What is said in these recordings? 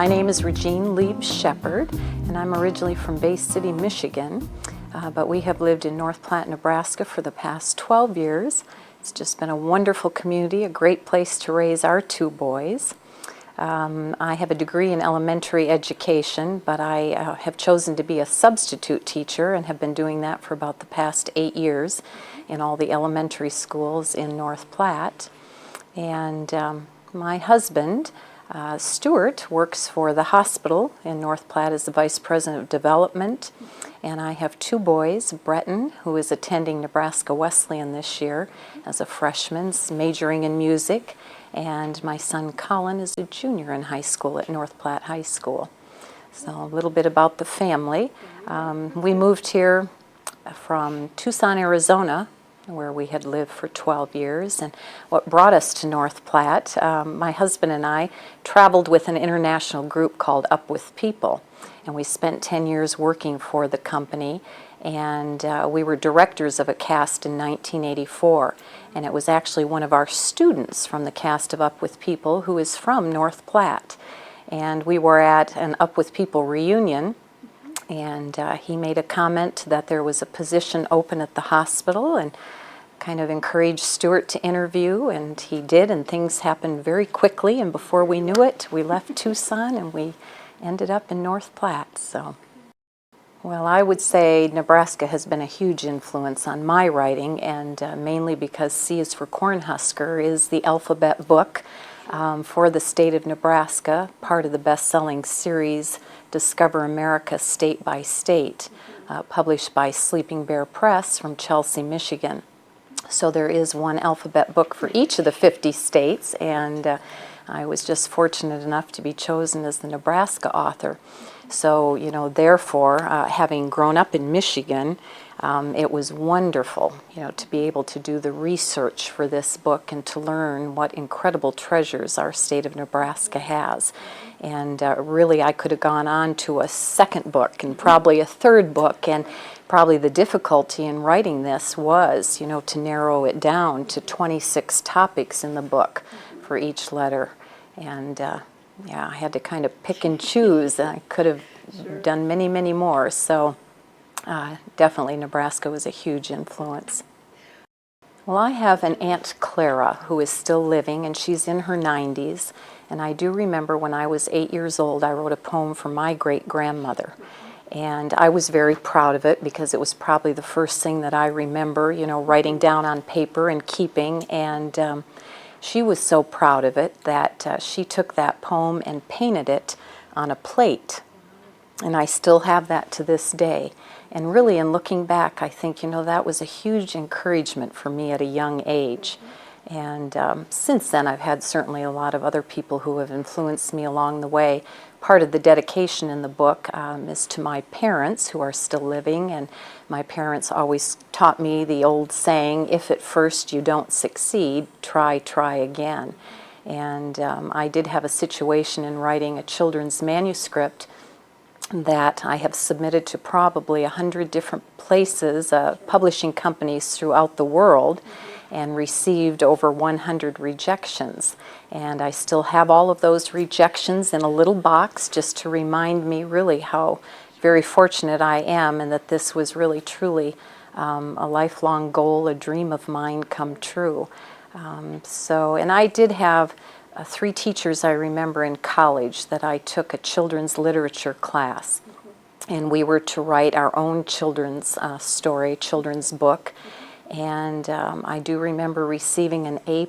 My name is Rajean Luebs, and I'm originally from Bay City, Michigan, but we have lived in North Platte, Nebraska for the past 12 years. It's just been a wonderful community, a great place to raise our two boys. I have a degree in elementary education, but I have chosen to be a substitute teacher and have been doing that for about the past 8 years in all the elementary schools in North Platte. And my husband, Stuart, works for the hospital in North Platte as the Vice President of Development, and I have two boys, Breton, who is attending Nebraska Wesleyan this year as a freshman, majoring in music, and my son Colin is a junior in high school at North Platte High School. So a little bit about the family. We moved here from Tucson, Arizona, where we had lived for 12 years. And what brought us to North Platte, my husband and I traveled with an international group called Up With People. And we spent 10 years working for the company. And we were directors of a cast in 1984. And it was actually one of our students from the cast of Up With People who is from North Platte. And we were at an Up With People reunion. And he made a comment that there was a position open at the hospital and kind of encouraged Stuart to interview, and he did, and things happened very quickly, and before we knew it, we left Tucson and we ended up in North Platte. So, well, I would say Nebraska has been a huge influence on my writing, and mainly because C is for Cornhusker is the alphabet book for the state of Nebraska, part of the best-selling series Discover America State by State, published by Sleeping Bear Press from Chelsea, Michigan. So there is one alphabet book for each of the 50 states, and I was just fortunate enough to be chosen as the Nebraska author. So, you know, therefore, having grown up in Michigan, it was wonderful, you know, to be able to do the research for this book and to learn what incredible treasures our state of Nebraska has. And really, I could have gone on to a second book and probably a third book, and probably the difficulty in writing this was, you know, to narrow it down to 26 topics in the book for each letter. And yeah, I had to kind of pick and choose. I could have done many, many more. So definitely Nebraska was a huge influence. Well, I have an Aunt Clara who is still living, and she's in her 90s. And I do remember when I was 8 years old, I wrote a poem for my great-grandmother. And I was very proud of it because it was probably the first thing that I remember, you know, writing down on paper and keeping. And she was so proud of it that she took that poem and painted it on a plate. And I still have that to this day. And really, in looking back, I think, you know, that was a huge encouragement for me at a young age. And since then, I've had certainly a lot of other people who have influenced me along the way. Part of the dedication in the book is to my parents who are still living, and my parents always taught me the old saying, if at first you don't succeed, try again. And I did have a situation in writing a children's manuscript that I have submitted to probably 100 different places, publishing companies throughout the world, and received over 100 rejections. And I still have all of those rejections in a little box just to remind me really how very fortunate I am, and that this was really truly a lifelong goal, a dream of mine come true. And I did have 3 teachers I remember in college that I took a children's literature class. And we were to write our own children's story, children's book. And I do remember receiving an A++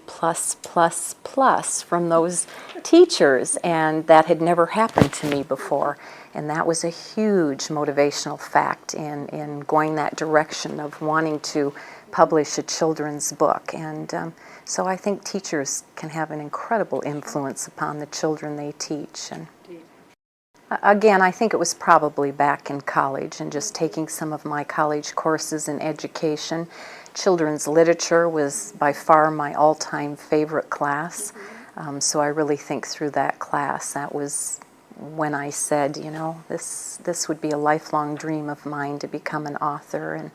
from those teachers, and that had never happened to me before. And that was a huge motivational fact in going that direction of wanting to publish a children's book. And so I think teachers can have an incredible influence upon the children they teach. And again, I think it was probably back in college and just taking some of my college courses in education. Children's literature was by far my all-time favorite class. So I really think through that class, that was when I said, you know, this would be a lifelong dream of mine to become an author. And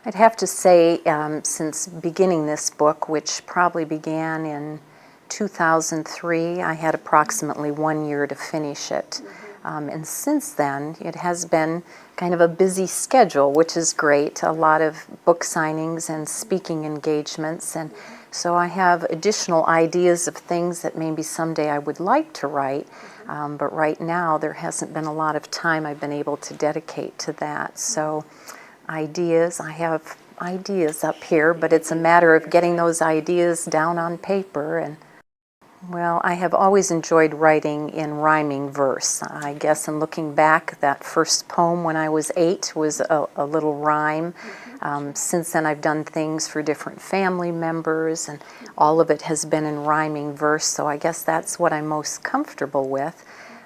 I'd have to say, since beginning this book, which probably began in 2003. I had approximately 1 year to finish it. And since then, it has been kind of a busy schedule, which is great. A lot of book signings and speaking engagements. And so I have additional ideas of things that maybe someday I would like to write. But right now, there hasn't been a lot of time I've been able to dedicate to that. So ideas, I have ideas up here, but it's a matter of getting those ideas down on paper. And well, I have always enjoyed writing in rhyming verse. I guess in looking back, that first poem when I was 8 was a little rhyme. Since then I've done things for different family members, and all of it has been in rhyming verse, so I guess that's what I'm most comfortable with.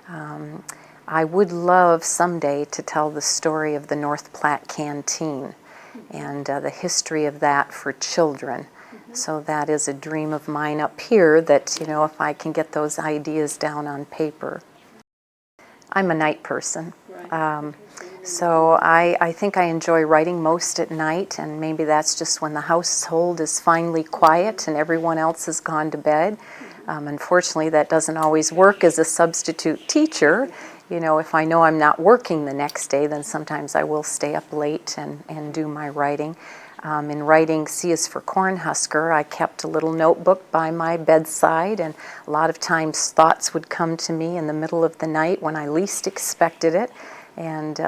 I would love someday to tell the story of the North Platte Canteen and the history of that for children. So that is a dream of mine up here that, if I can get those ideas down on paper. I'm a night person. So I think I enjoy writing most at night, and maybe that's just when the household is finally quiet and everyone else has gone to bed. Unfortunately, that doesn't always work as a substitute teacher. If I know I'm not working the next day, then sometimes I will stay up late and do my writing. In writing C is for Cornhusker, I kept a little notebook by my bedside, and a lot of times thoughts would come to me in the middle of the night when I least expected it. And,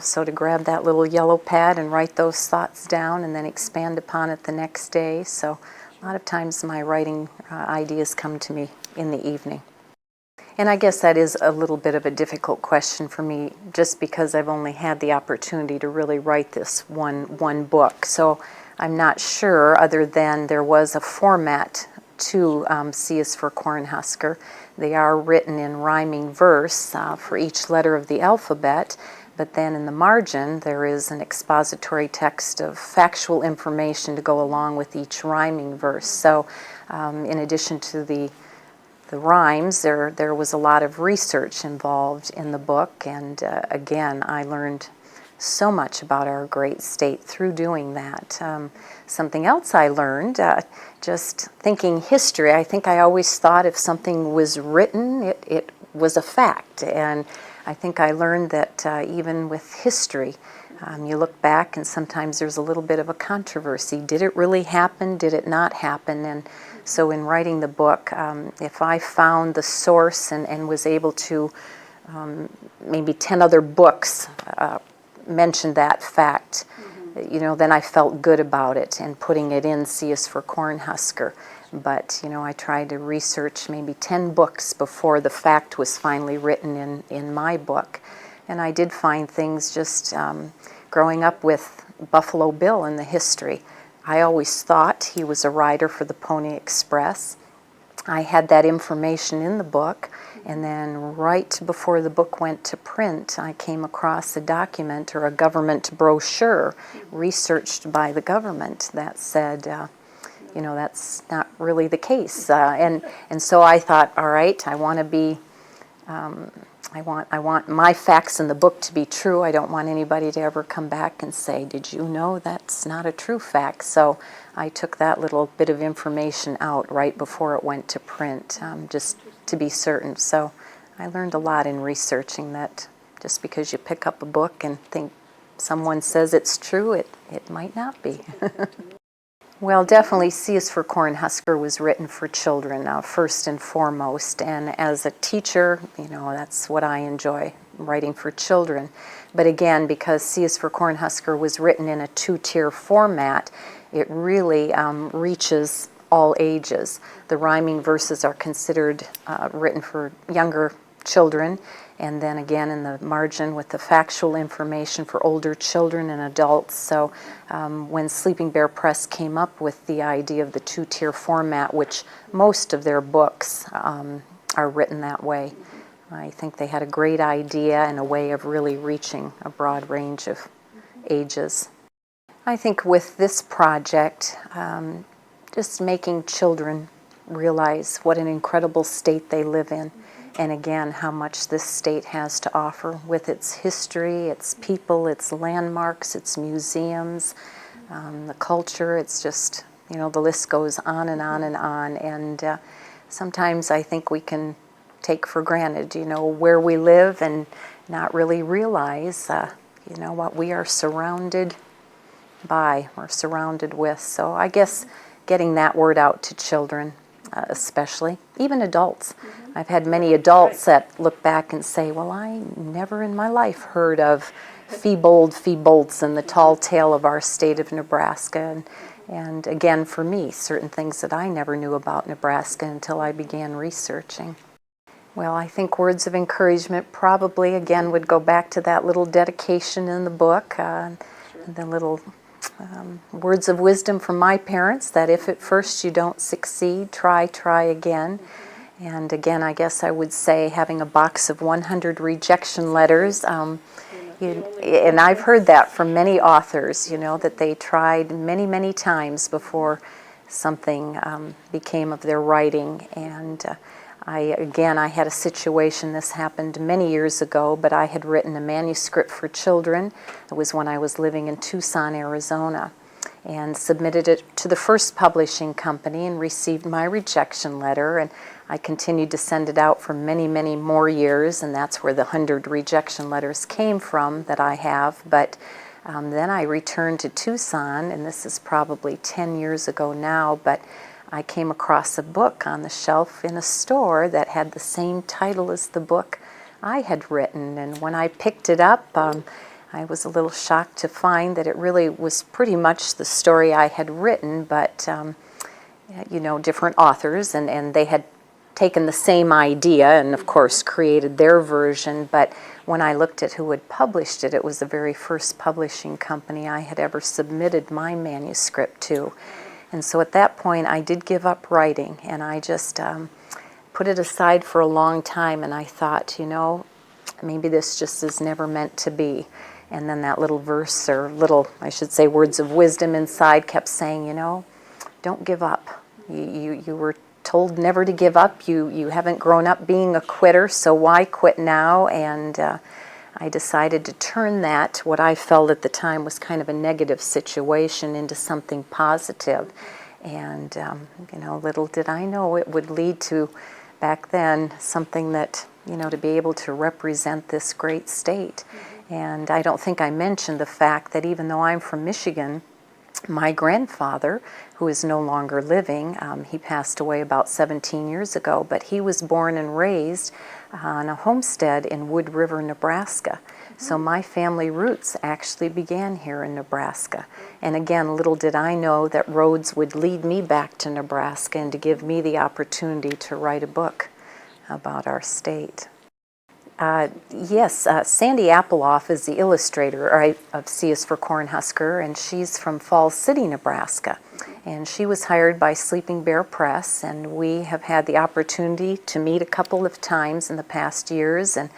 so to grab that little yellow pad and write those thoughts down and then expand upon it the next day. So a lot of times my writing ideas come to me in the evening. And I guess that is a little bit of a difficult question for me, just because I've only had the opportunity to really write this one book. So I'm not sure, other than there was a format to C is for Cornhusker. They are written in rhyming verse for each letter of the alphabet, but then in the margin there is an expository text of factual information to go along with each rhyming verse. So in addition to the rhymes, there was a lot of research involved in the book, and again, I learned so much about our great state through doing that. Something else I learned, just thinking history, I think I always thought if something was written, it was a fact, and I think I learned that even with history, you look back and sometimes there's a little bit of a controversy. Did it really happen? Did it not happen? And so in writing the book, if I found the source and was able to, maybe 10 other books mention that fact, then I felt good about it and putting it in C is for Cornhusker. But, I tried to research maybe 10 books before the fact was finally written in my book. And I did find things just growing up with Buffalo Bill and the history. I always thought he was a rider for the Pony Express. I had that information in the book, and then right before the book went to print, I came across a document or a government brochure researched by the government that said, that's not really the case. And so I thought, all right, I want to be I want my facts in the book to be true. I don't want anybody to ever come back and say, did you know that's not a true fact? So I took that little bit of information out right before it went to print, just to be certain. So I learned a lot in researching that just because you pick up a book and think someone says it's true, it might not be. Well, definitely C is for Cornhusker was written for children, first and foremost. And as a teacher, that's what I enjoy, writing for children. But again, because C is for Cornhusker was written in a 2-tier format, it really reaches all ages. The rhyming verses are considered written for younger children, and then again in the margin with the factual information for older children and adults. So when Sleeping Bear Press came up with the idea of the 2-tier format, which most of their books are written that way, I think they had a great idea and a way of really reaching a broad range of ages. I think with this project, just making children realize what an incredible state they live in, and again, how much this state has to offer with its history, its people, its landmarks, its museums, the culture. It's just, the list goes on and on and on. And sometimes I think we can take for granted, where we live and not really realize, what we are surrounded by or surrounded with. So I guess getting that word out to children, especially, even adults. I've had many adults that look back and say, well, I never in my life heard of Feebolds and the tall tale of our state of Nebraska. And again, for me, certain things that I never knew about Nebraska until I began researching. Well, I think words of encouragement probably, again, would go back to that little dedication in the book, the little words of wisdom from my parents, that if at first you don't succeed, try again. And again, I guess I would say having a box of 100 rejection letters, and I've heard that from many authors, that they tried many times before something became of their writing. And I had a situation, this happened many years ago, but I had written a manuscript for children. It was when I was living in Tucson, Arizona, and submitted it to the first publishing company and received my rejection letter. And I continued to send it out for many more years, and that's where the 100 rejection letters came from that I have. But then I returned to Tucson, and this is probably 10 years ago now, but I came across a book on the shelf in a store that had the same title as the book I had written. And when I picked it up, I was a little shocked to find that it really was pretty much the story I had written, but, different authors, and they had taken the same idea and, of course, created their version. But when I looked at who had published it, it was the very first publishing company I had ever submitted my manuscript to. And so at that point, I did give up writing, and I just put it aside for a long time, and I thought, maybe this just is never meant to be. And then that little verse, or I should say, words of wisdom inside kept saying, don't give up. You were told never to give up. You haven't grown up being a quitter, so why quit now? And I decided to turn that, what I felt at the time was kind of a negative situation, into something positive. And, little did I know it would lead to, back then, something that, to be able to represent this great state. And I don't think I mentioned the fact that even though I'm from Michigan, my grandfather, who is no longer living, he passed away about 17 years ago, but he was born and raised on a homestead in Wood River, Nebraska. So my family roots actually began here in Nebraska. And again, little did I know that roads would lead me back to Nebraska and to give me the opportunity to write a book about our state. Yes, Sandy Appleoff is the illustrator of C is for Cornhusker, and she's from Falls City, Nebraska. And she was hired by Sleeping Bear Press, and we have had the opportunity to meet a couple of times in the past years and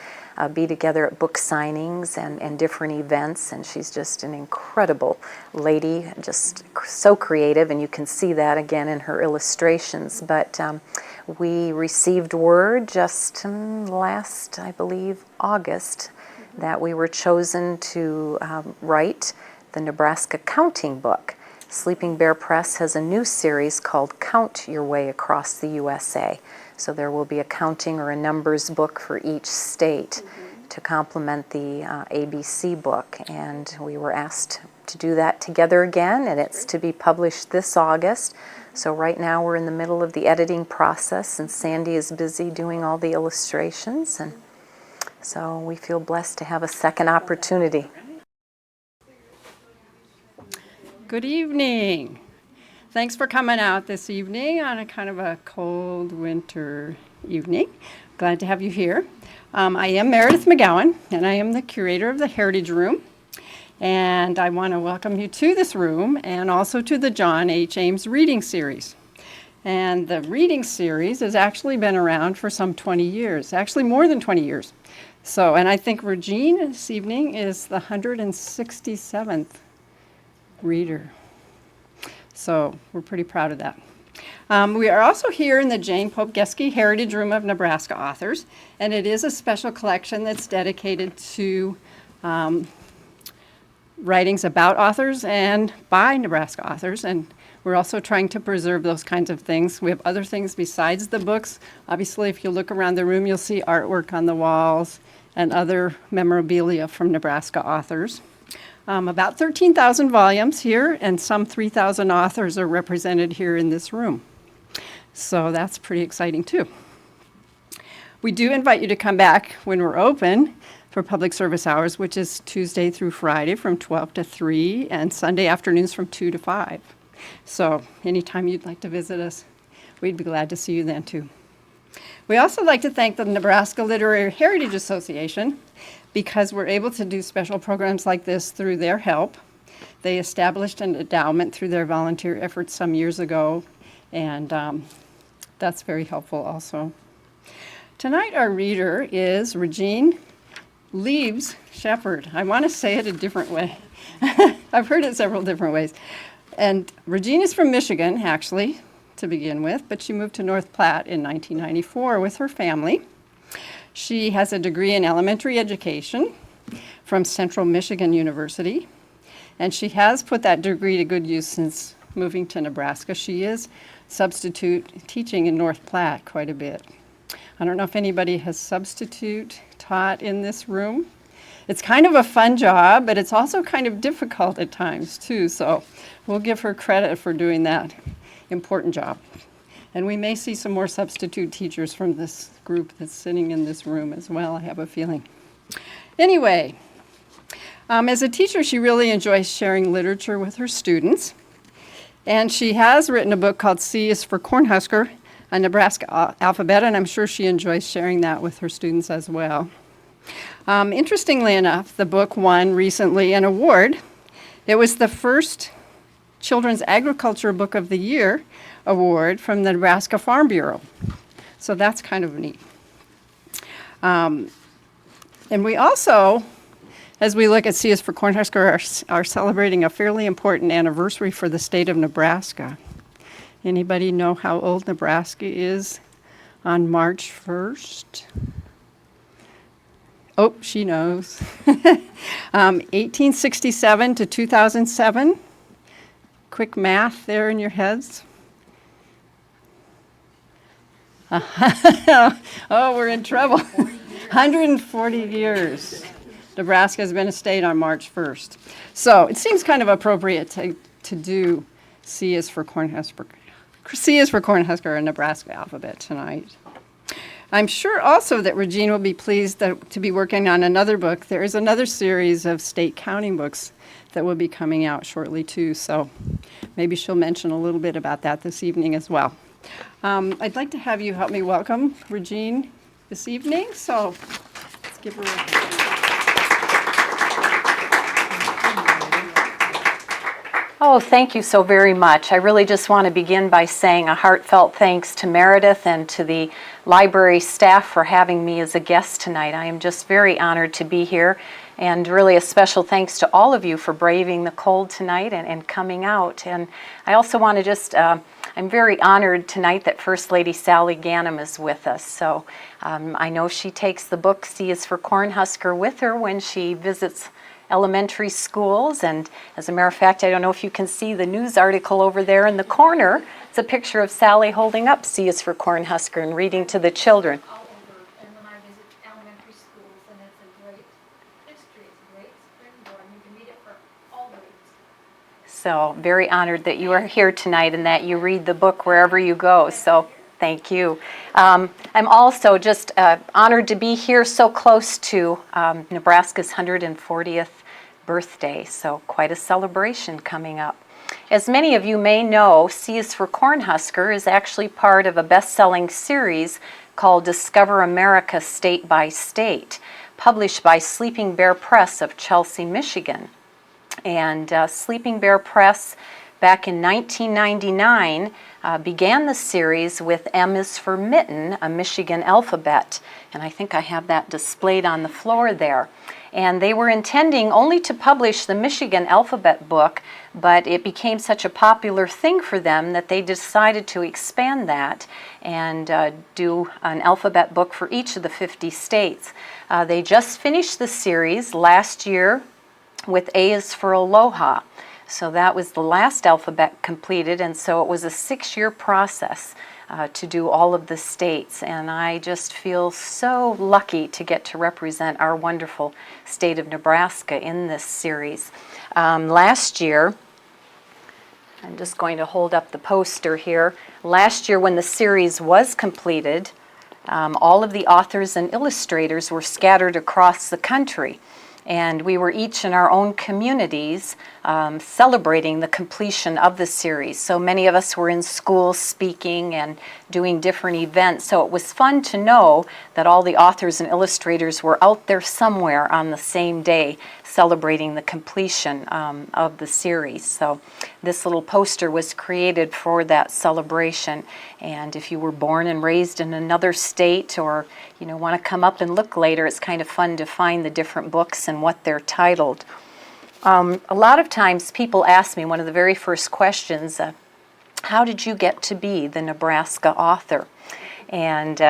be together at book signings and different events. And she's just an incredible lady, just so creative, and you can see that again in her illustrations. But we received word just last, I believe, August, that we were chosen to write the Nebraska counting book. Sleeping Bear Press has a new series called Count Your Way Across the USA. So there will be a counting or a numbers book for each state to complement the ABC book. And we were asked to do that together again, and it's to be published this August. So right now we're in the middle of the editing process, and Sandy is busy doing all the illustrations. And so we feel blessed to have a second opportunity. Good evening. Thanks for coming out this evening on a kind of a cold winter evening. Glad to have you here. I am Meredith McGowan, and I am the curator of the Heritage Room. And I want to welcome you to this room and also to the John H. Ames reading series. And the reading series has actually been around for some 20 years, actually more than 20 years. So, and I think Rajean this evening is the 167th reader. So we're pretty proud of that. We are also here in the Jane Pope Geske Heritage Room of Nebraska Authors, and it is a special collection that's dedicated to writings about authors and by Nebraska authors. And We're also trying to preserve those kinds of things. We have other things besides the books. Obviously, if you look around the room, you'll see artwork on the walls and other memorabilia from Nebraska authors. About 13,000 volumes here, and some 3,000 authors are represented here in this room. So that's pretty exciting too. We do invite you to come back when we're open for public service hours, which is Tuesday through Friday from 12 to 3 and Sunday afternoons from 2 to 5. So anytime you'd like to visit us, we'd be glad to see you then too. We also like to thank the Nebraska Literary Heritage Association because we're able to do special programs like this through their help. They established an endowment through their volunteer efforts some years ago, and that's very helpful also. Tonight our reader is Rajean Luebs Shepherd. I want to say it a different way. I've heard it several different ways. And Rajean is from Michigan, actually, to begin with, but she moved to North Platte in 1994 with her family. She has a degree in elementary education from Central Michigan University, and she has put that degree to good use since moving to Nebraska. She is substitute teaching in North Platte quite a bit. I don't know if anybody has substitute taught in this room. It's kind of a fun job, but it's also kind of difficult at times too, so we'll give her credit for doing that important job. And we may see some more substitute teachers from this group that's sitting in this room as well, I have a feeling. Anyway, as a teacher, she really enjoys sharing literature with her students. And she has written a book called C is for Cornhusker, a Nebraska alphabet, and I'm sure she enjoys sharing that with her students as well. Interestingly enough, the book won recently an award. It was the first Children's Agriculture Book of the Year award from the Nebraska Farm Bureau. So that's kind of neat. And we also, as we look at C is for Cornhusker, are celebrating a fairly important anniversary for the state of Nebraska. Anybody know how old Nebraska is on March 1st? Oh, she knows. 1867 to 2007. Quick math there in your heads. Oh, we're in trouble. 140 years. Nebraska has been a state on March 1st. So it seems kind of appropriate to do C is for Cornhusker. C is for Cornhusker, a Nebraska alphabet tonight. I'm sure also that Rajean will be pleased to be working on another book. There is another series of state counting books that will be coming out shortly too, so maybe she'll mention a little bit about that this evening as well. I'd like to have you help me welcome Rajean this evening, so let's give her a Oh, thank you so very much. I really just want to begin by saying a heartfelt thanks to Meredith and to the library staff for having me as a guest tonight. I am just very honored to be here, and really a special thanks to all of you for braving the cold tonight and coming out. And I also want to just, I'm very honored tonight that First Lady Sally Ganim is with us. So I know she takes the book C is for Cornhusker with her when she visits elementary schools, and as a matter of fact, I don't know if you can see the news article over there in the corner. It's a picture of Sally holding up C is for Cornhusker and reading to the children. All over, and when I visit elementary schools, and it's a great history, it's a great springboard, and you can read it for all grades. So very honored that you are here tonight and that you read the book wherever you go. So thank you. I'm also just honored to be here so close to Nebraska's 140th birthday, so quite a celebration coming up. As many of you may know, C is for Cornhusker is actually part of a best-selling series called Discover America State by State, published by Sleeping Bear Press of Chelsea, Michigan. And Sleeping Bear Press back in 1999 began the series with M is for Mitten, a Michigan alphabet. And I think I have that displayed on the floor there. And they were intending only to publish the Michigan alphabet book, but it became such a popular thing for them that they decided to expand that and do an alphabet book for each of the 50 states. They just finished the series last year with A is for Aloha. So that was the last alphabet completed, and so it was a 6-year process to do all of the states. And I just feel so lucky to get to represent our wonderful state of Nebraska in this series. Last year, I'm just going to hold up the poster here. Last year when the series was completed, all of the authors and illustrators were scattered across the country. And we were each in our own communities celebrating the completion of the series. So many of us were in schools speaking and doing different events. So it was fun to know that all the authors and illustrators were out there somewhere on the same day celebrating the completion of the series. So this little poster was created for that celebration. And if you were born and raised in another state, or want to come up and look later, it's kind of fun to find the different books and what they're titled. A lot of times people ask me, one of the very first questions, how did you get to be the Nebraska author? And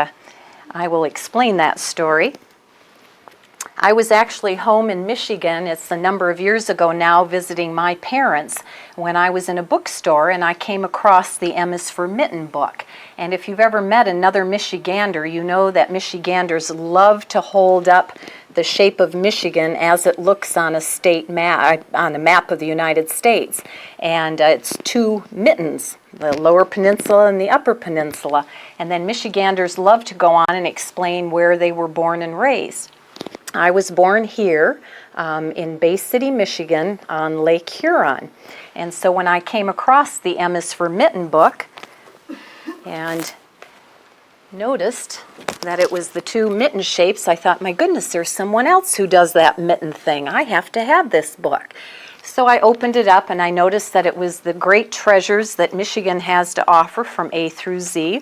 I will explain that story. I was actually home in Michigan, it's a number of years ago now, visiting my parents when I was in a bookstore, and I came across the M is for Mitten book. And if you've ever met another Michigander, you know that Michiganders love to hold up the shape of Michigan as it looks on a state map, on a map of the United States. And it's two mittens, the lower peninsula and the upper peninsula. And then Michiganders love to go on and explain where they were born and raised. I was born here in Bay City, Michigan on Lake Huron. And so when I came across the M is for Mitten book and noticed that it was the two mitten shapes, I thought, my goodness, there's someone else who does that mitten thing. I have to have this book. So I opened it up and I noticed that it was the great treasures that Michigan has to offer from A through Z,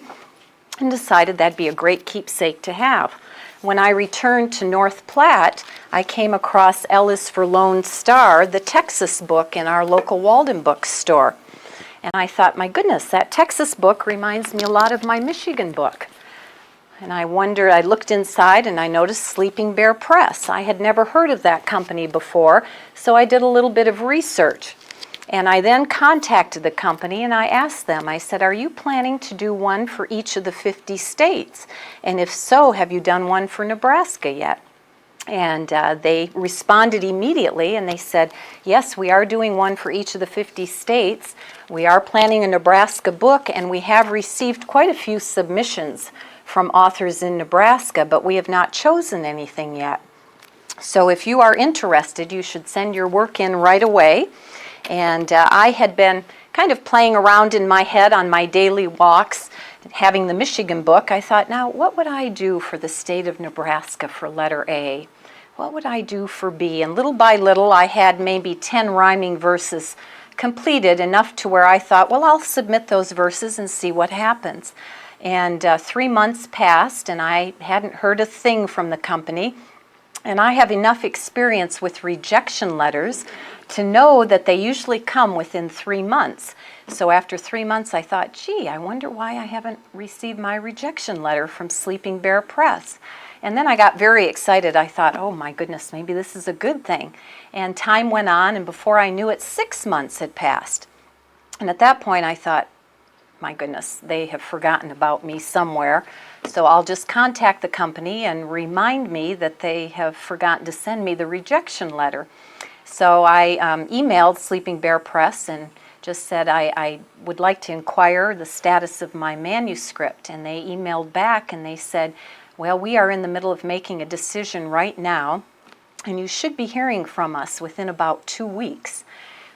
and decided that'd be a great keepsake to have. When I returned to North Platte, I came across L is for Lone Star, the Texas book in our local Walden bookstore. And I thought, my goodness, that Texas book reminds me a lot of my Michigan book. And I looked inside and I noticed Sleeping Bear Press. I had never heard of that company before, so I did a little bit of research. And I then contacted the company and I asked them, I said, are you planning to do one for each of the 50 states? And if so, have you done one for Nebraska yet? And they responded immediately and they said, yes, we are doing one for each of the 50 states. We are planning a Nebraska book, and we have received quite a few submissions from authors in Nebraska, but we have not chosen anything yet. So if you are interested, you should send your work in right away. And I had been kind of playing around in my head on my daily walks, having the Michigan book. I thought, now, what would I do for the state of Nebraska for letter A? What would I do for B? And little by little, I had maybe 10 rhyming verses completed, enough to where I thought, well, I'll submit those verses and see what happens. And 3 months passed, and I hadn't heard a thing from the company. And I have enough experience with rejection letters to know that they usually come within 3 months. So after 3 months, I thought, gee, I wonder why I haven't received my rejection letter from Sleeping Bear Press. And then I got very excited. I thought, oh my goodness, maybe this is a good thing. And time went on, and before I knew it, 6 months had passed. And at that point, I thought, my goodness, they have forgotten about me somewhere. So I'll just contact the company and remind me that they have forgotten to send me the rejection letter. So I emailed Sleeping Bear Press and just said I would like to inquire the status of my manuscript. And they emailed back and they said, well, we are in the middle of making a decision right now, and you should be hearing from us within about 2 weeks.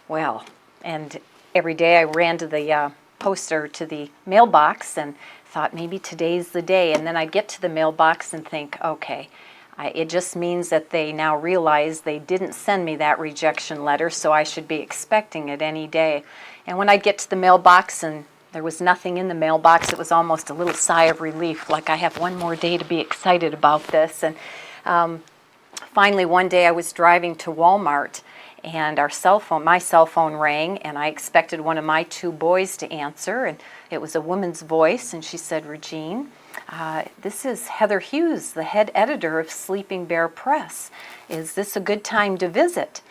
Well, and every day I ran to the poster to the mailbox and thought maybe today's the day. And then I'd get to the mailbox and think, okay, it just means that they now realize they didn't send me that rejection letter, so I should be expecting it any day. And when I'd get to the mailbox and there was nothing in the mailbox, it was almost a little sigh of relief, like I have one more day to be excited about this. And finally one day I was driving to Walmart, and my cell phone rang, and I expected one of my 2 boys to answer, and it was a woman's voice, and she said, Rajean, this is Heather Hughes, the head editor of Sleeping Bear Press. Is this a good time to visit?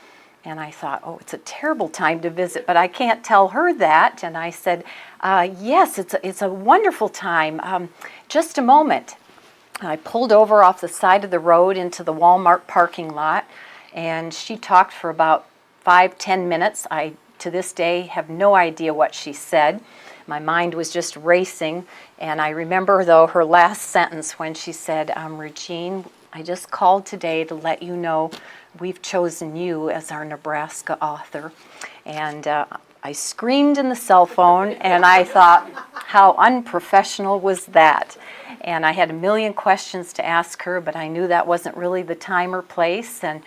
And I thought, oh, it's a terrible time to visit, but I can't tell her that. And I said, yes, it's a wonderful time. Just a moment. I pulled over off the side of the road into the Walmart parking lot, and she talked for about 5-10 minutes. I, to this day, have no idea what she said. My mind was just racing, and I remember, though, her last sentence when she said, Regine, I just called today to let you know we've chosen you as our Nebraska author. And I screamed in the cell phone, and I thought, how unprofessional was that? And I had a million questions to ask her, but I knew that wasn't really the time or place. And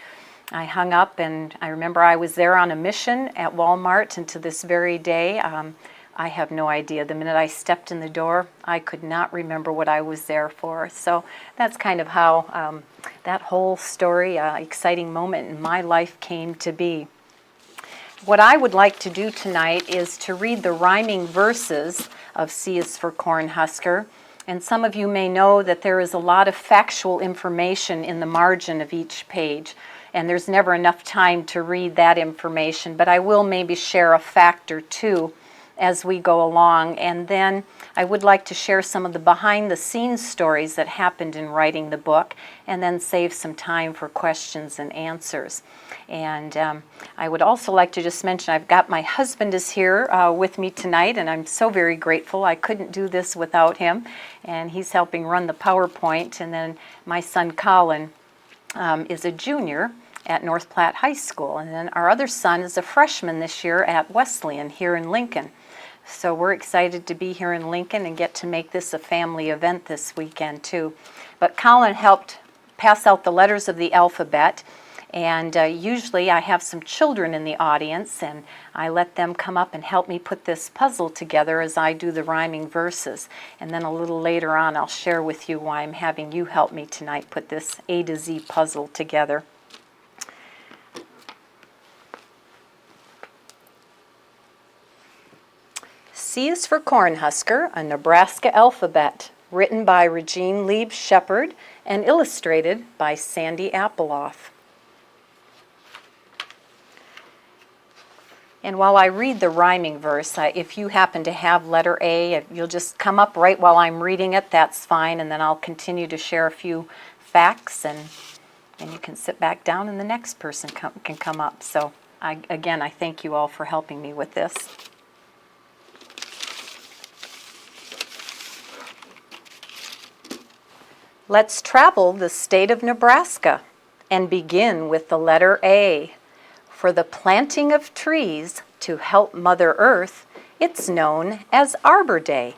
I hung up, and I remember I was there on a mission at Walmart, and to this very day, I have no idea. The minute I stepped in the door, I could not remember what I was there for. So that's kind of how that whole story, exciting moment in my life came to be. What I would like to do tonight is to read the rhyming verses of C is for Cornhusker. And some of you may know that there is a lot of factual information in the margin of each page. And there's never enough time to read that information, but I will maybe share a fact or two as we go along. And then I would like to share some of the behind-the-scenes stories that happened in writing the book, and then save some time for questions and answers. And I would also like to just mention I've got my husband is here with me tonight, and I'm so very grateful. I couldn't do this without him, and he's helping run the PowerPoint. And then my son Colin is a junior at North Platte High School, and then our other son is a freshman this year at Wesleyan here in Lincoln. So we're excited to be here in Lincoln and get to make this a family event this weekend too. But Colin helped pass out the letters of the alphabet, and usually I have some children in the audience, and I let them come up and help me put this puzzle together as I do the rhyming verses. And then a little later on I'll share with you why I'm having you help me tonight put this A to Z puzzle together. C is for Cornhusker, a Nebraska alphabet, written by Rajean Luebs Shepherd and illustrated by Sandy Appleoff. And while I read the rhyming verse, if you happen to have letter A, if you'll just come up right while I'm reading it, that's fine, and then I'll continue to share a few facts, and you can sit back down and the next person can come up. So I thank you all for helping me with this. Let's travel the state of Nebraska and begin with the letter A. For the planting of trees to help Mother Earth, it's known as Arbor Day.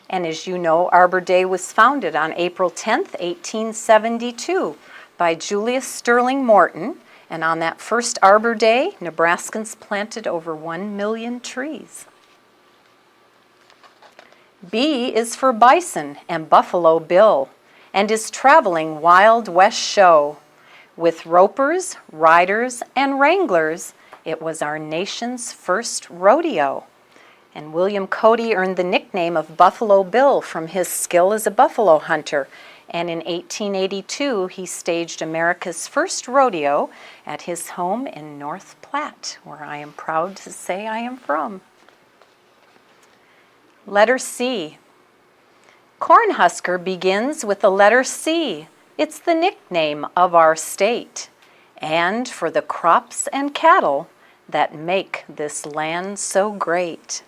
And as you know, Arbor Day was founded on April 10th, 1872 by Julius Sterling Morton. And on that first Arbor Day, Nebraskans planted over 1 million trees. B is for Bison and Buffalo Bill, and is traveling Wild West show. With ropers, riders, and wranglers, it was our nation's first rodeo. And William Cody earned the nickname of Buffalo Bill from his skill as a buffalo hunter. And in 1882, he staged America's first rodeo at his home in North Platte, where I am proud to say I am from. Letter C. Cornhusker begins with the letter C. It's the nickname of our state, and for the crops and cattle that make this land so great.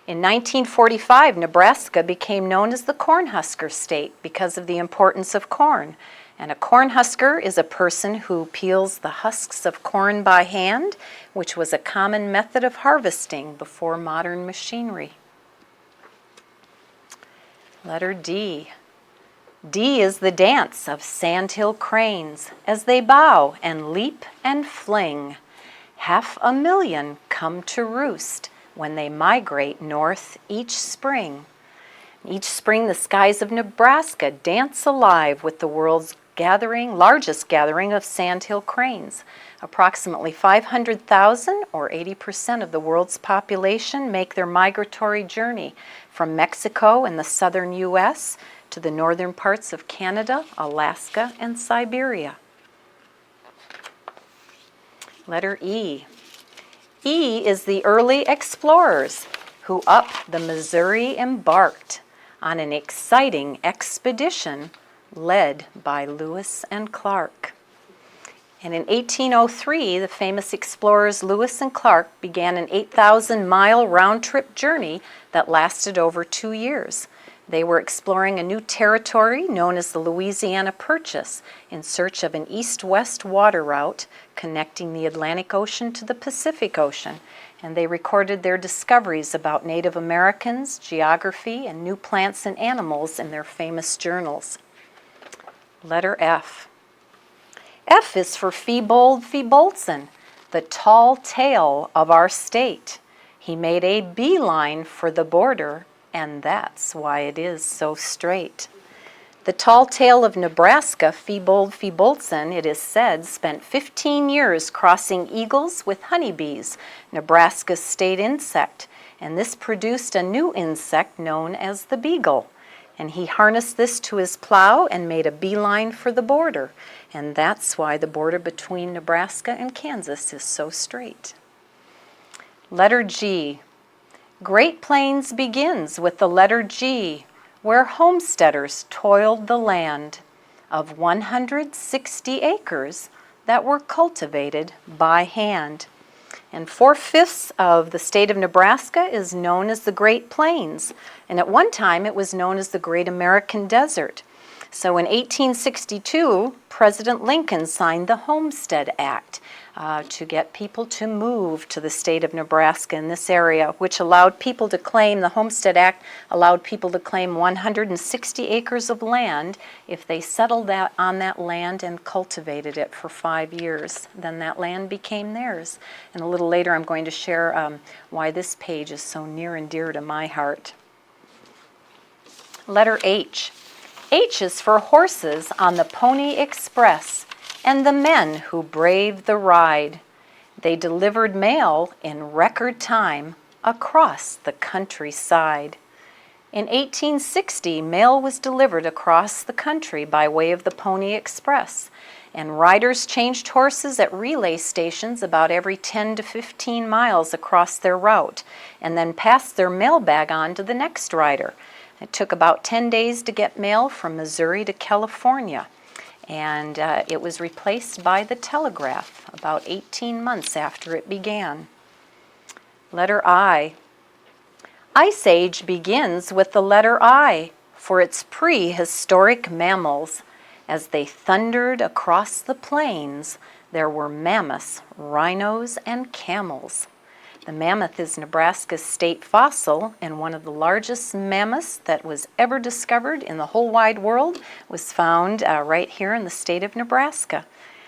In 1945, Nebraska became known as the Cornhusker state because of the importance of corn. And a cornhusker is a person who peels the husks of corn by hand, which was a common method of harvesting before modern machinery. Letter D. D is the dance of Sandhill cranes as they bow and leap and fling. 500,000 come to roost when they migrate north each spring. Each spring, the skies of Nebraska dance alive with the world's largest gathering of sandhill cranes. Approximately 500,000, or 80% of the world's population, make their migratory journey from Mexico and the southern U.S. to the northern parts of Canada, Alaska, and Siberia. Letter E. E is the early explorers who up the Missouri embarked on an exciting expedition led by Lewis and Clark. And in 1803, the famous explorers Lewis and Clark began an 8,000-mile round-trip journey that lasted over 2 years. They were exploring a new territory known as the Louisiana Purchase in search of an east-west water route connecting the Atlantic Ocean to the Pacific Ocean. And they recorded their discoveries about Native Americans, geography, and new plants and animals in their famous journals. Letter F. F is for Febold Feboldson, the tall tale of our state. He made a beeline for the border, and that's why it is so straight. The tall tale of Nebraska, Febold Feboldson, it is said, spent 15 years crossing eagles with honeybees, Nebraska's state insect, and this produced a new insect known as the beagle. And he harnessed this to his plow and made a beeline for the border. And that's why the border between Nebraska and Kansas is so straight. Letter G. Great Plains begins with the letter G, where homesteaders toiled the land of 160 acres that were cultivated by hand. And 4/5 of the state of Nebraska is known as the Great Plains. And at one time it was known as the Great American Desert. So in 1862, President Lincoln signed the Homestead Act to get people to move to the state of Nebraska in this area, which allowed people to claim, the Homestead Act allowed people to claim 160 acres of land if they settled on that land and cultivated it for 5 years. Then that land became theirs. And a little later I'm going to share why this page is so near and dear to my heart. Letter H. H is for horses on the Pony Express and the men who braved the ride. They delivered mail in record time across the countryside. In 1860, mail was delivered across the country by way of the Pony Express, and riders changed horses at relay stations about every 10 to 15 miles across their route, and then passed their mail bag on to the next rider. It took about 10 days to get mail from Missouri to California, and it was replaced by the telegraph about 18 months after it began. Letter I. Ice Age begins with the letter I for its prehistoric mammals. As they thundered across the plains, there were mammoths, rhinos, and camels. The mammoth is Nebraska's state fossil, and one of the largest mammoths that was ever discovered in the whole wide world was found right here in the state of Nebraska.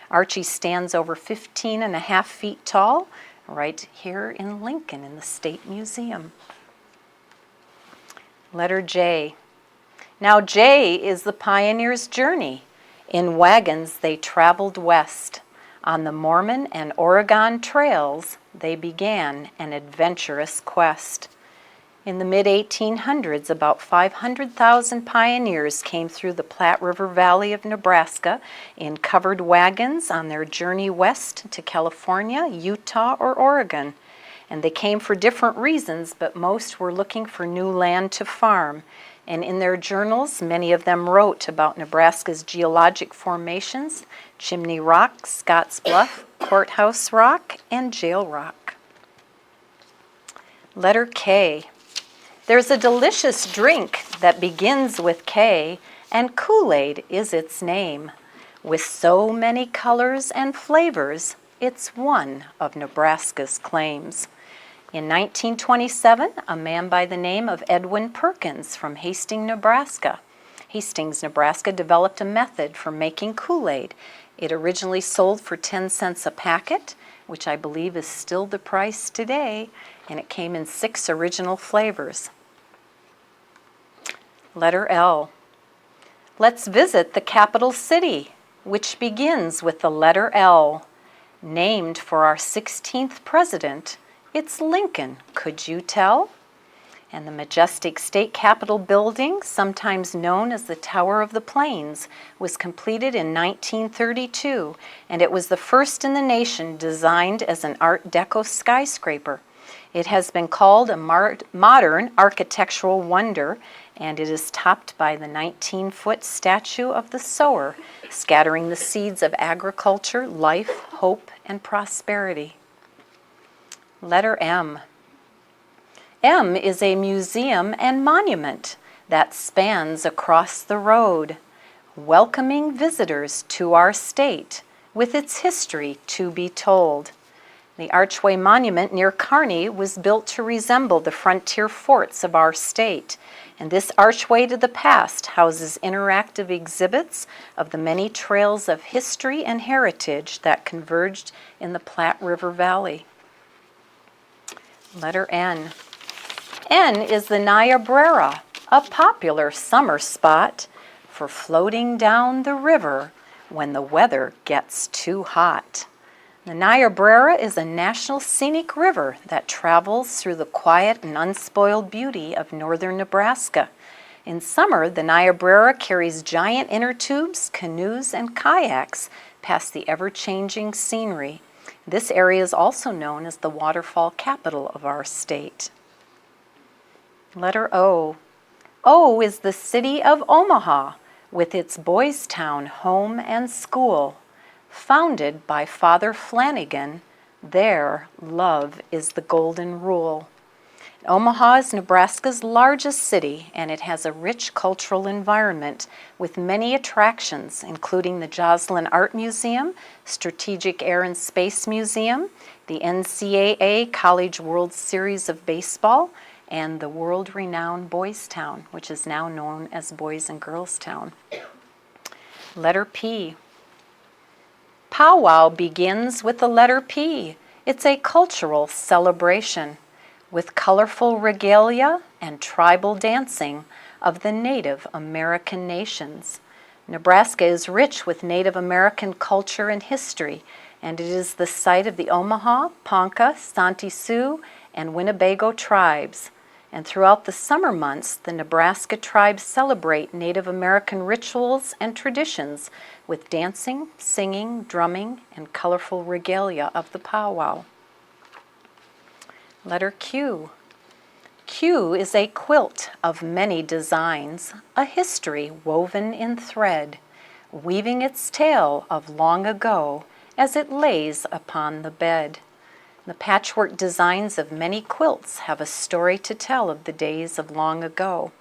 Archie stands over 15.5 feet tall, right here in Lincoln in the State Museum. Letter J. Now J is the pioneer's journey. In wagons they traveled west. On the Mormon and Oregon trails, they began an adventurous quest. In the mid-1800s, about 500,000 pioneers came through the Platte River Valley of Nebraska in covered wagons on their journey west to California, Utah, or Oregon. And they came for different reasons, but most were looking for new land to farm. And in their journals, many of them wrote about Nebraska's geologic formations, Chimney Rock, Scotts Bluff, Courthouse Rock, and Jail Rock. Letter K. There's a delicious drink that begins with K, and Kool-Aid is its name. With so many colors and flavors, it's one of Nebraska's claims. In 1927, a man by the name of Edwin Perkins from Hastings, Nebraska, developed a method for making Kool-Aid. It originally sold for 10 cents a packet, which I believe is still the price today, and it came in 6 original flavors. Letter L. Let's visit the capital city, which begins with the letter L. Named for our 16th president, it's Lincoln, could you tell? And the majestic state capitol building, sometimes known as the Tower of the Plains, was completed in 1932, and it was the first in the nation designed as an Art Deco skyscraper. It has been called a modern architectural wonder, and it is topped by the 19-foot statue of the sower, scattering the seeds of agriculture, life, hope, and prosperity. Letter M. M is a museum and monument that spans across the road, welcoming visitors to our state with its history to be told. The Archway Monument near Kearney was built to resemble the frontier forts of our state, and this archway to the past houses interactive exhibits of the many trails of history and heritage that converged in the Platte River Valley. Letter N. N is the Niobrara, a popular summer spot for floating down the river when the weather gets too hot. The Niobrara is a national scenic river that travels through the quiet and unspoiled beauty of northern Nebraska. In summer, the Niobrara carries giant inner tubes, canoes, and kayaks past the ever-changing scenery. This area is also known as the waterfall capital of our state. Letter O. O is the city of Omaha, with its Boys Town home and school. Founded by Father Flanagan, there love is the golden rule. Omaha is Nebraska's largest city, and it has a rich cultural environment with many attractions, including the Joslin Art Museum, Strategic Air and Space Museum, the NCAA College World Series of Baseball, and the world-renowned Boys Town, which is now known as Boys and Girls Town. Letter P. Powwow begins with the letter P. It's a cultural celebration with colorful regalia and tribal dancing of the Native American nations. Nebraska is rich with Native American culture and history, and it is the site of the Omaha, Ponca, Santee Sioux, and Winnebago tribes. And throughout the summer months, the Nebraska tribes celebrate Native American rituals and traditions with dancing, singing, drumming, and colorful regalia of the powwow. Letter Q. Q is a quilt of many designs, a history woven in thread, weaving its tale of long ago as it lays upon the bed. The patchwork designs of many quilts have a story to tell of the days of long ago.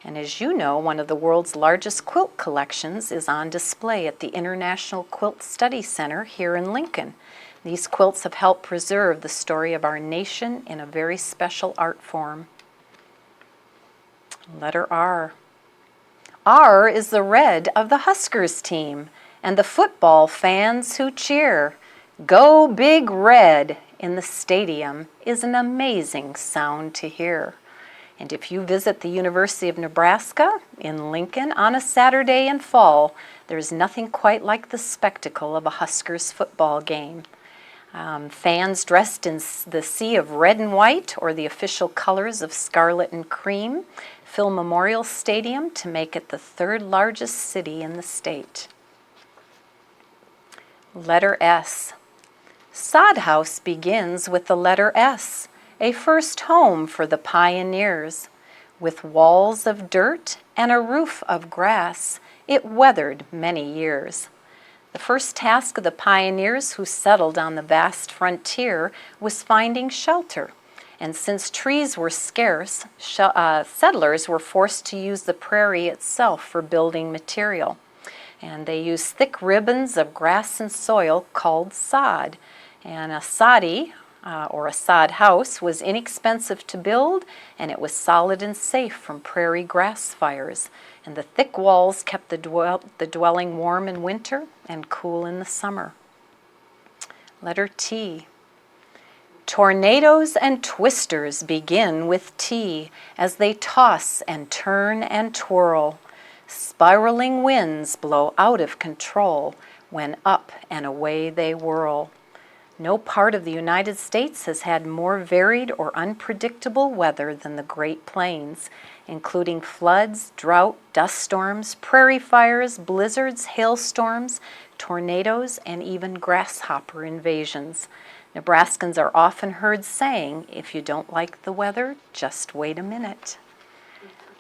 And as you know, one of the world's largest quilt collections is on display at the International Quilt Study Center here in Lincoln. These quilts have helped preserve the story of our nation in a very special art form. Letter R. R is the red of the Huskers team and the football fans who cheer. Go Big Red in the stadium is an amazing sound to hear. And if you visit the University of Nebraska in Lincoln on a Saturday in fall, there's nothing quite like the spectacle of a Huskers football game. Fans dressed in the sea of red and white, or the official colors of scarlet and cream, fill Memorial Stadium to make it the third largest city in the state. Letter S. Sod House begins with the letter S, a first home for the pioneers. With walls of dirt and a roof of grass, it weathered many years. The first task of the pioneers who settled on the vast frontier was finding shelter. And since trees were scarce, settlers were forced to use the prairie itself for building material. And they used thick ribbons of grass and soil called sod. And a soddy, or a sod house, was inexpensive to build, and it was solid and safe from prairie grass fires. And the thick walls kept the dwelling warm in winter and cool in the summer. Letter T. Tornadoes and twisters begin with T as they toss and turn and twirl. Spiraling winds blow out of control when up and away they whirl. No part of the United States has had more varied or unpredictable weather than the Great Plains, including floods, drought, dust storms, prairie fires, blizzards, hailstorms, tornadoes, and even grasshopper invasions. Nebraskans are often heard saying, "If you don't like the weather, just wait a minute."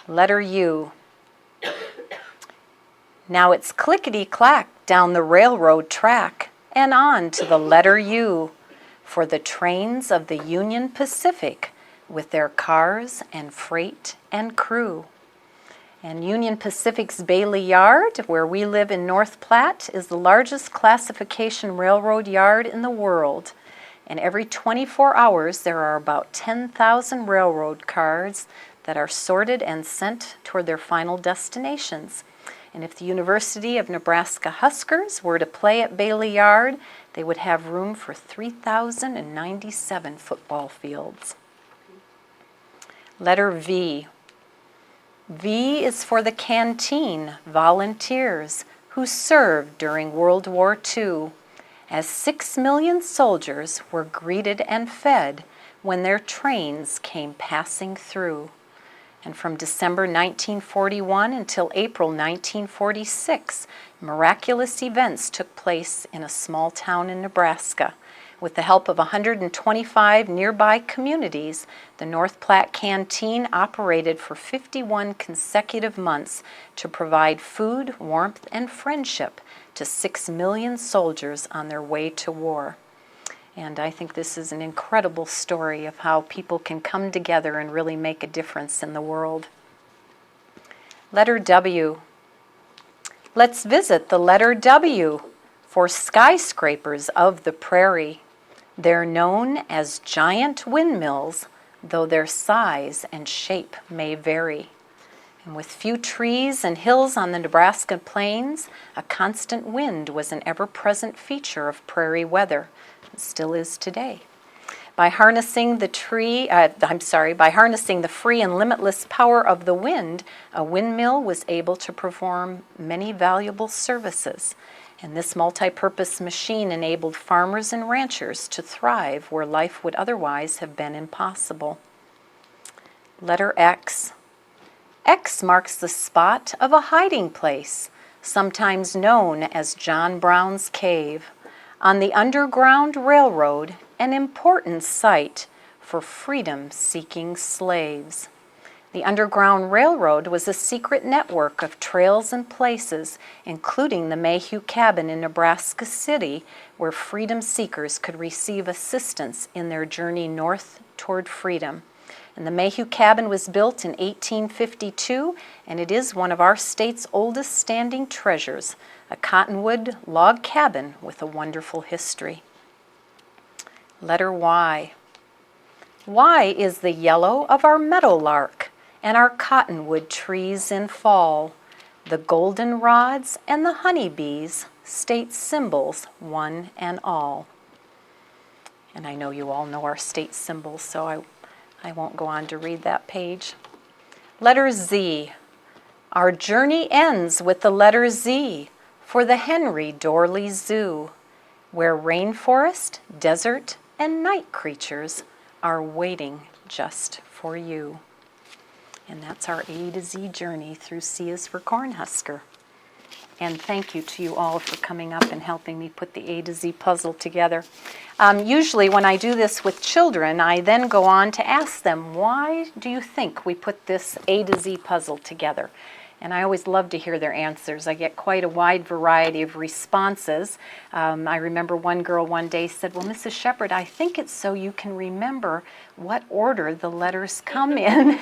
Letter U. Now it's clickety-clack down the railroad track and on to the letter U for the trains of the Union Pacific with their cars and freight and crew. And Union Pacific's Bailey Yard, where we live in North Platte, is the largest classification railroad yard in the world. And every 24 hours there are about 10,000 railroad cars that are sorted and sent toward their final destinations. And if the University of Nebraska Huskers were to play at Bailey Yard, they would have room for 3,097 football fields. Letter V. V is for the canteen volunteers who served during World War II, as 6 million soldiers were greeted and fed when their trains came passing through. And from December 1941 until April 1946, miraculous events took place in a small town in Nebraska. With the help of 125 nearby communities, the North Platte Canteen operated for 51 consecutive months to provide food, warmth, and friendship to 6 million soldiers on their way to war. And I think this is an incredible story of how people can come together and really make a difference in the world. Letter W. Let's visit the letter W for skyscrapers of the prairie. They're known as giant windmills, though their size and shape may vary. And with few trees and hills on the Nebraska plains, a constant wind was an ever-present feature of prairie weather. It still is today. By harnessing the free and limitless power of the wind, a windmill was able to perform many valuable services. And this multi-purpose machine enabled farmers and ranchers to thrive where life would otherwise have been impossible. Letter X. X marks the spot of a hiding place, sometimes known as John Brown's Cave, on the Underground Railroad, an important site for freedom-seeking slaves. The Underground Railroad was a secret network of trails and places, including the Mayhew Cabin in Nebraska City, where freedom seekers could receive assistance in their journey north toward freedom. And the Mayhew Cabin was built in 1852, and it is one of our state's oldest standing treasures, a cottonwood log cabin with a wonderful history. Letter Y. Y is the yellow of our meadowlark and our cottonwood trees in fall. The goldenrods and the honeybees, state symbols, one and all. And I know you all know our state symbols, so I won't go on to read that page. Letter Z. Our journey ends with the letter Z for the Henry Dorley Zoo, where rainforest, desert, and night creatures are waiting just for you. And that's our A to Z journey through C is for Cornhusker. And thank you to you all for coming up and helping me put the A to Z puzzle together. Usually when I do this with children, I then go on to ask them, why do you think we put this A to Z puzzle together? And I always love to hear their answers. I get quite a wide variety of responses. I remember one girl one day said, well, Mrs. Shepherd, I think it's so you can remember what order the letters come in.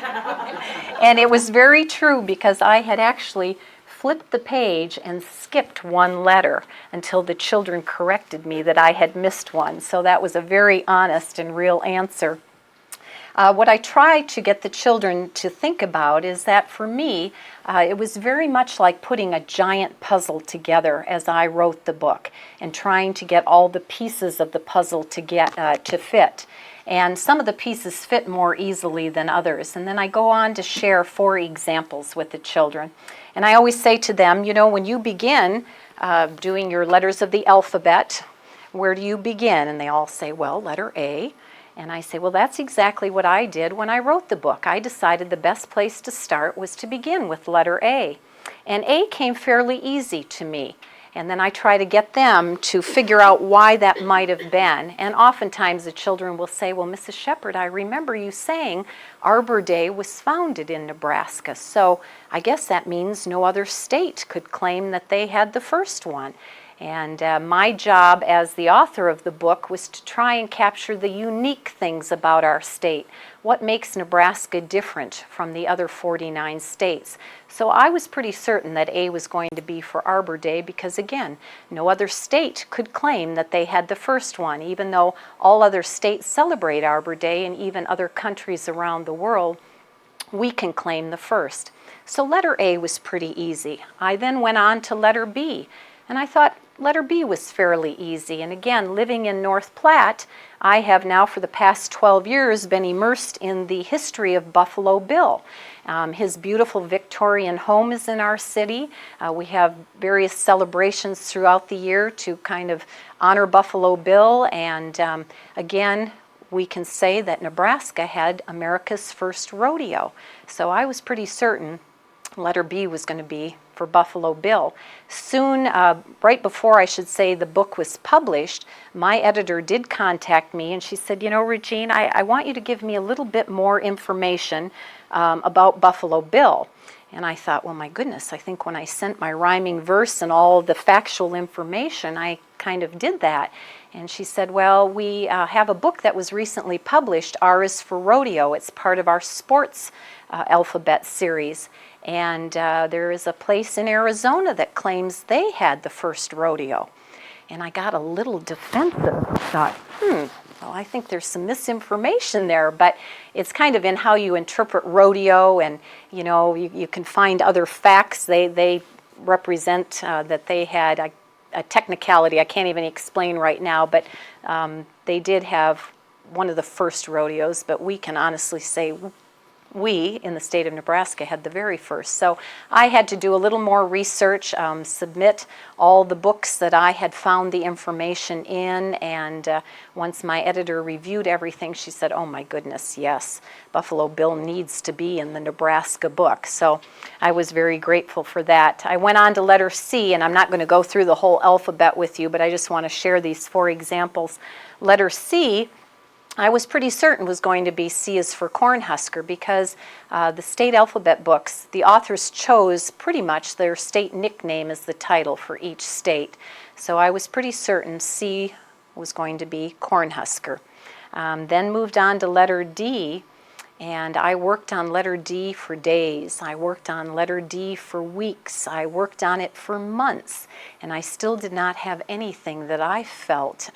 And it was very true, because I had actually flipped the page and skipped one letter until the children corrected me that I had missed one. So that was a very honest and real answer. What I try to get the children to think about is that for me, it was very much like putting a giant puzzle together as I wrote the book and trying to get all the pieces of the puzzle to fit. And some of the pieces fit more easily than others. And then I go on to share 4 examples with the children. And I always say to them, you know, when you begin doing your letters of the alphabet, where do you begin? And they all say, well, letter A. And I say, well, that's exactly what I did when I wrote the book. I decided the best place to start was to begin with letter A. And A came fairly easy to me. And then I try to get them to figure out why that might have been. And oftentimes the children will say, well, Mrs. Shepherd, I remember you saying Arbor Day was founded in Nebraska. So I guess that means no other state could claim that they had the first one. And my job as the author of the book was to try and capture the unique things about our state. What makes Nebraska different from the other 49 states? So I was pretty certain that A was going to be for Arbor Day because, again, no other state could claim that they had the first one, even though all other states celebrate Arbor Day and even other countries around the world, we can claim the first. So letter A was pretty easy. I then went on to letter B, and I thought letter B was fairly easy. And again, living in North Platte, I have now for the past 12 years been immersed in the history of Buffalo Bill. His beautiful Victorian home is in our city. We have various celebrations throughout the year to kind of honor Buffalo Bill. And again, we can say that Nebraska had America's first rodeo. So I was pretty certain letter B was going to be for Buffalo Bill. Soon, right before I should say the book was published, my editor did contact me and she said, you know, Rajean, I want you to give me a little bit more information about Buffalo Bill. And I thought, well, my goodness, I think when I sent my rhyming verse and all the factual information, I kind of did that. And she said, well, we have a book that was recently published, R is for Rodeo. It's part of our sports alphabet series. And there is a place in Arizona that claims they had the first rodeo. And I got a little defensive. I thought, well, I think there's some misinformation there, but it's kind of in how you interpret rodeo, and you know, you can find other facts. They represent that they had a technicality I can't even explain right now, but they did have one of the first rodeos, but we can honestly say we in the state of Nebraska had the very first. So I had to do a little more research, submit all the books that I had found the information in, and once my editor reviewed everything, she said, oh my goodness, yes, Buffalo Bill needs to be in the Nebraska book. So I was very grateful for that. I went on to letter C, and I'm not going to go through the whole alphabet with you, but I just want to share these 4 examples. Letter C, I was pretty certain was going to be C is for Cornhusker because the state alphabet books, the authors chose pretty much their state nickname as the title for each state. So I was pretty certain C was going to be Cornhusker. Then moved on to letter D, and I worked on letter D for days. I worked on letter D for weeks. I worked on it for months, and I still did not have anything that I felt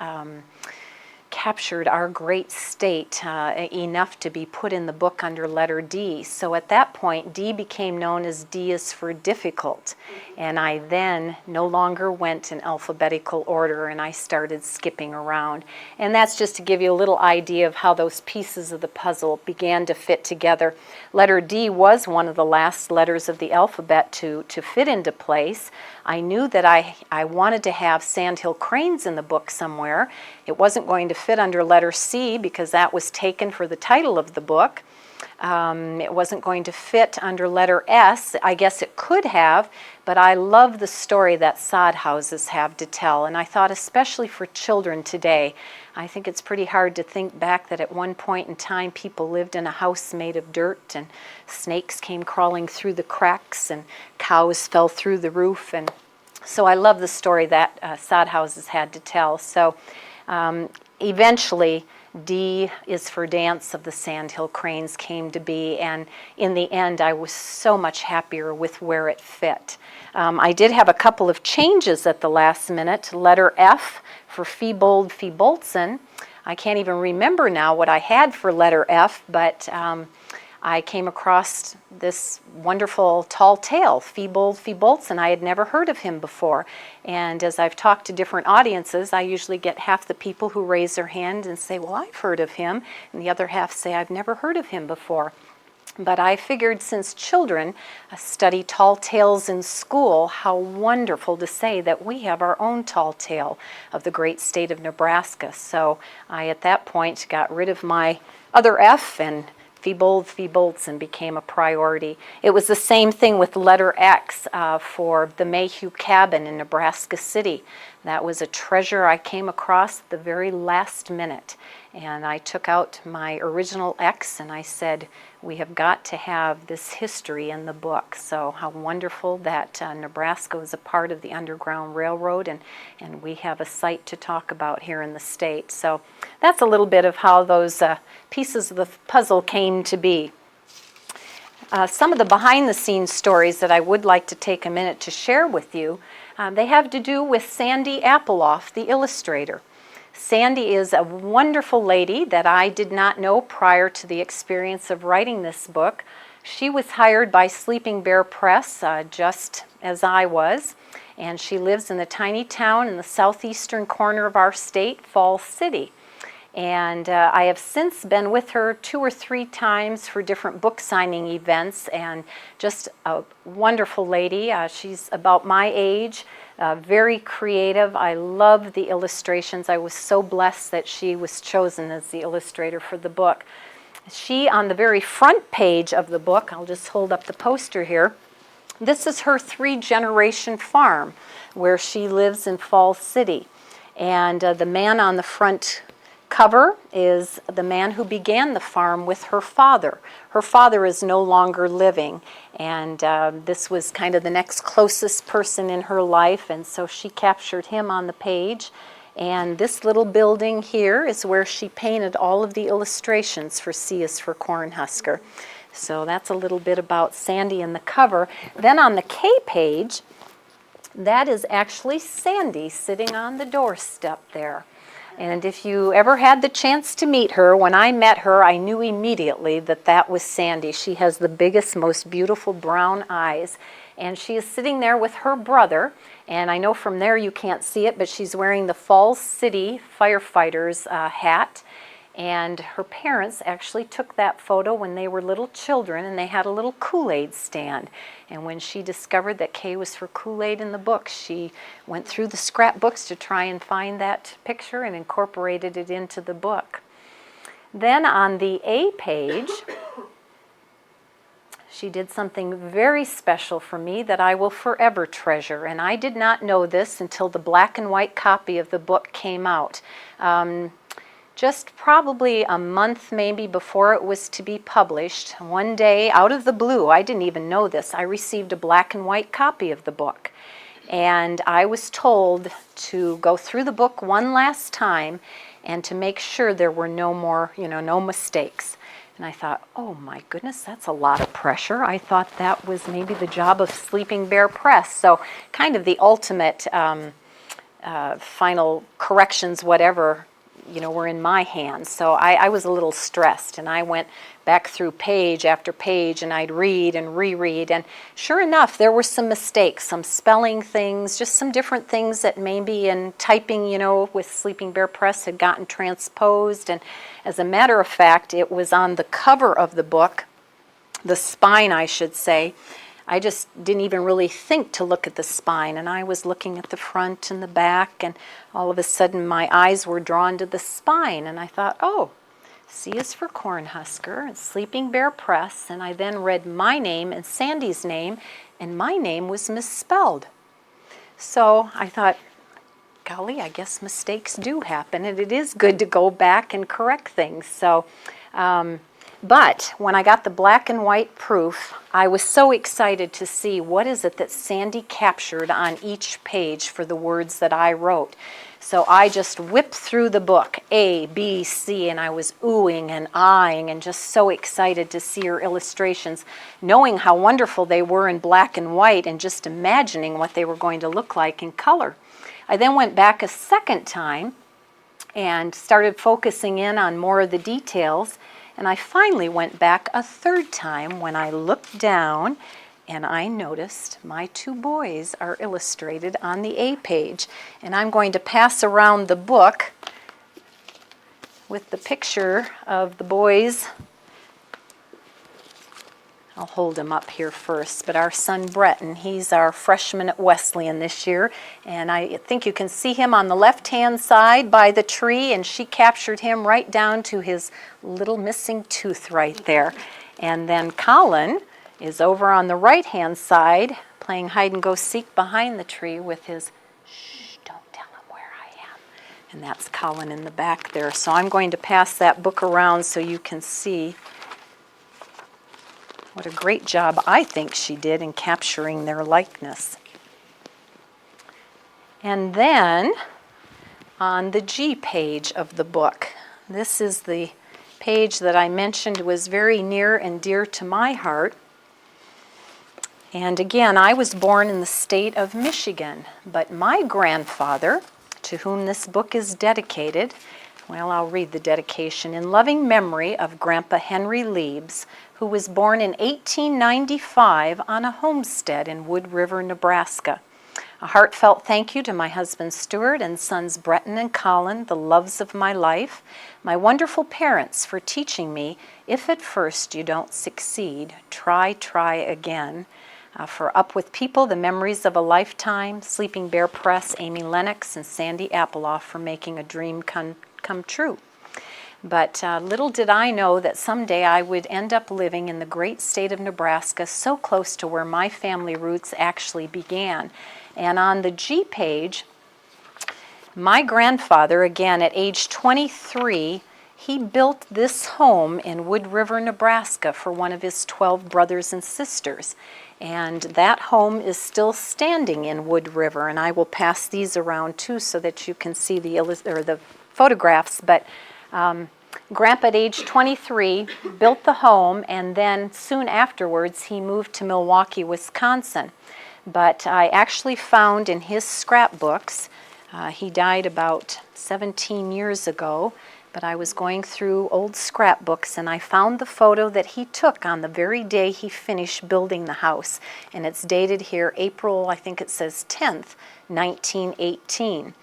captured our great state enough to be put in the book under letter D. So at that point, D became known as D is for difficult. And I then no longer went in alphabetical order, and I started skipping around. And that's just to give you a little idea of how those pieces of the puzzle began to fit together. Letter D was one of the last letters of the alphabet to fit into place. I knew that I wanted to have Sandhill cranes in the book somewhere. It wasn't going to fit under letter C because that was taken for the title of the book. It wasn't going to fit under letter S. I guess it could have, but I love the story that sod houses have to tell, and I thought especially for children today, I think it's pretty hard to think back that at one point in time people lived in a house made of dirt, and snakes came crawling through the cracks, and cows fell through the roof, and so I love the story that sod houses had to tell. So eventually, D is for Dance of the Sandhill Cranes came to be, and in the end I was so much happier with where it fit. I did have a couple of changes at the last minute. Letter F for Feebold Feeboltson. I can't even remember now what I had for letter F, but I came across this wonderful tall tale, Feebold Feeboltson. I had never heard of him before. And as I've talked to different audiences, I usually get half the people who raise their hand and say, well, I've heard of him, and the other half say, I've never heard of him before. But I figured since children study tall tales in school, how wonderful to say that we have our own tall tale of the great state of Nebraska. So I, at that point, got rid of my other F and Feebolds and became a priority. It was the same thing with letter X for the Mayhew Cabin in Nebraska City. That was a treasure I came across at the very last minute. And I took out my original X and I said, we have got to have this history in the book. So how wonderful that Nebraska was a part of the Underground Railroad, and we have a site to talk about here in the state. So that's a little bit of how those pieces of the puzzle came to be. Some of the behind-the-scenes stories that I would like to take a minute to share with you, they have to do with Sandy Appleoff, the illustrator. Sandy is a wonderful lady that I did not know prior to the experience of writing this book. She was hired by Sleeping Bear Press, just as I was, and she lives in the tiny town in the southeastern corner of our state, Falls City. And I have since been with her 2 or 3 times for different book signing events, and just a wonderful lady. She's about my age, very creative. I love the illustrations. I was so blessed that she was chosen as the illustrator for the book. She, on the very front page of the book, I'll just hold up the poster here, this is her 3-generation farm where she lives in Falls City. And the man on the front cover is the man who began the farm with her father. Her father is no longer living, and this was kind of the next closest person in her life, and so she captured him on the page. And this little building here is where she painted all of the illustrations for C is for Cornhusker. So that's a little bit about Sandy in the cover. Then on the K page, that is actually Sandy sitting on the doorstep there. And if you ever had the chance to meet her, when I met her, I knew immediately that that was Sandy. She has the biggest, most beautiful brown eyes. And she is sitting there with her brother. And I know from there you can't see it, but she's wearing the Falls City firefighters hat. And her parents actually took that photo when they were little children, and they had a little Kool-Aid stand. And when she discovered that K was for Kool-Aid in the book, she went through the scrapbooks to try and find that picture and incorporated it into the book. Then on the A page, she did something very special for me that I will forever treasure. And I did not know this until the black and white copy of the book came out. Just probably a month maybe before it was to be published, one day out of the blue, I didn't even know this, I received a black and white copy of the book. And I was told to go through the book one last time and to make sure there were no more, no mistakes. And I thought, oh my goodness, that's a lot of pressure. I thought that was maybe the job of Sleeping Bear Press. So kind of the ultimate final corrections, whatever, were in my hands. So I was a little stressed, and I went back through page after page, and I'd read and reread, and sure enough, there were some mistakes, some spelling things, just some different things that maybe in typing, with Sleeping Bear Press had gotten transposed. And as a matter of fact, it was on the cover of the book, the spine, I should say. I just didn't even really think to look at the spine, and I was looking at the front and the back, and all of a sudden my eyes were drawn to the spine, and I thought, oh, C is for Cornhusker and Sleeping Bear Press, and I then read my name and Sandy's name, and my name was misspelled. So I thought, golly, I guess mistakes do happen, and it is good to go back and correct things. So, but when I got the black and white proof, I was so excited to see what is it that Sandy captured on each page for the words that I wrote. So I just whipped through the book, A, B, C, and I was oohing and aahing and just so excited to see her illustrations, knowing how wonderful they were in black and white and just imagining what they were going to look like in color. I then went back a second time and started focusing in on more of the details. And I finally went back a third time when I looked down and I noticed my 2 boys are illustrated on the A page. And I'm going to pass around the book with the picture of the boys I'll hold him up here first, but our son Breton, he's our freshman at Wesleyan this year, and I think you can see him on the left-hand side by the tree, and she captured him right down to his little missing tooth right there. And then Colin is over on the right-hand side playing hide-and-go-seek behind the tree with his, shh, don't tell him where I am. And that's Colin in the back there. So I'm going to pass that book around so you can see what a great job I think she did in capturing their likeness. And then on the G page of the book, this is the page that I mentioned was very near and dear to my heart. And again, I was born in the state of Michigan, but my grandfather, to whom this book is dedicated, well, I'll read the dedication. In loving memory of Grandpa Henry Luebs, who was born in 1895 on a homestead in Wood River, Nebraska. A heartfelt thank you to my husband Stuart and sons Breton and Colin, the loves of my life, my wonderful parents for teaching me, if at first you don't succeed, try again. For Up With People, the memories of a lifetime, Sleeping Bear Press, Amy Lennox, and Sandy Appleoff for making a dream come true. But little did I know that someday I would end up living in the great state of Nebraska, so close to where my family roots actually began. And on the G page, my grandfather, again at age 23, he built this home in Wood River, Nebraska for one of his 12 brothers and sisters. And that home is still standing in Wood River, and I will pass these around too so that you can see the photographs. But Grandpa at age 23 built the home, and then soon afterwards he moved to Milwaukee, Wisconsin. But I actually found in his scrapbooks, he died about 17 years ago, but I was going through old scrapbooks and I found the photo that he took on the very day he finished building the house. And it's dated here April, I think it says 10th, 1918.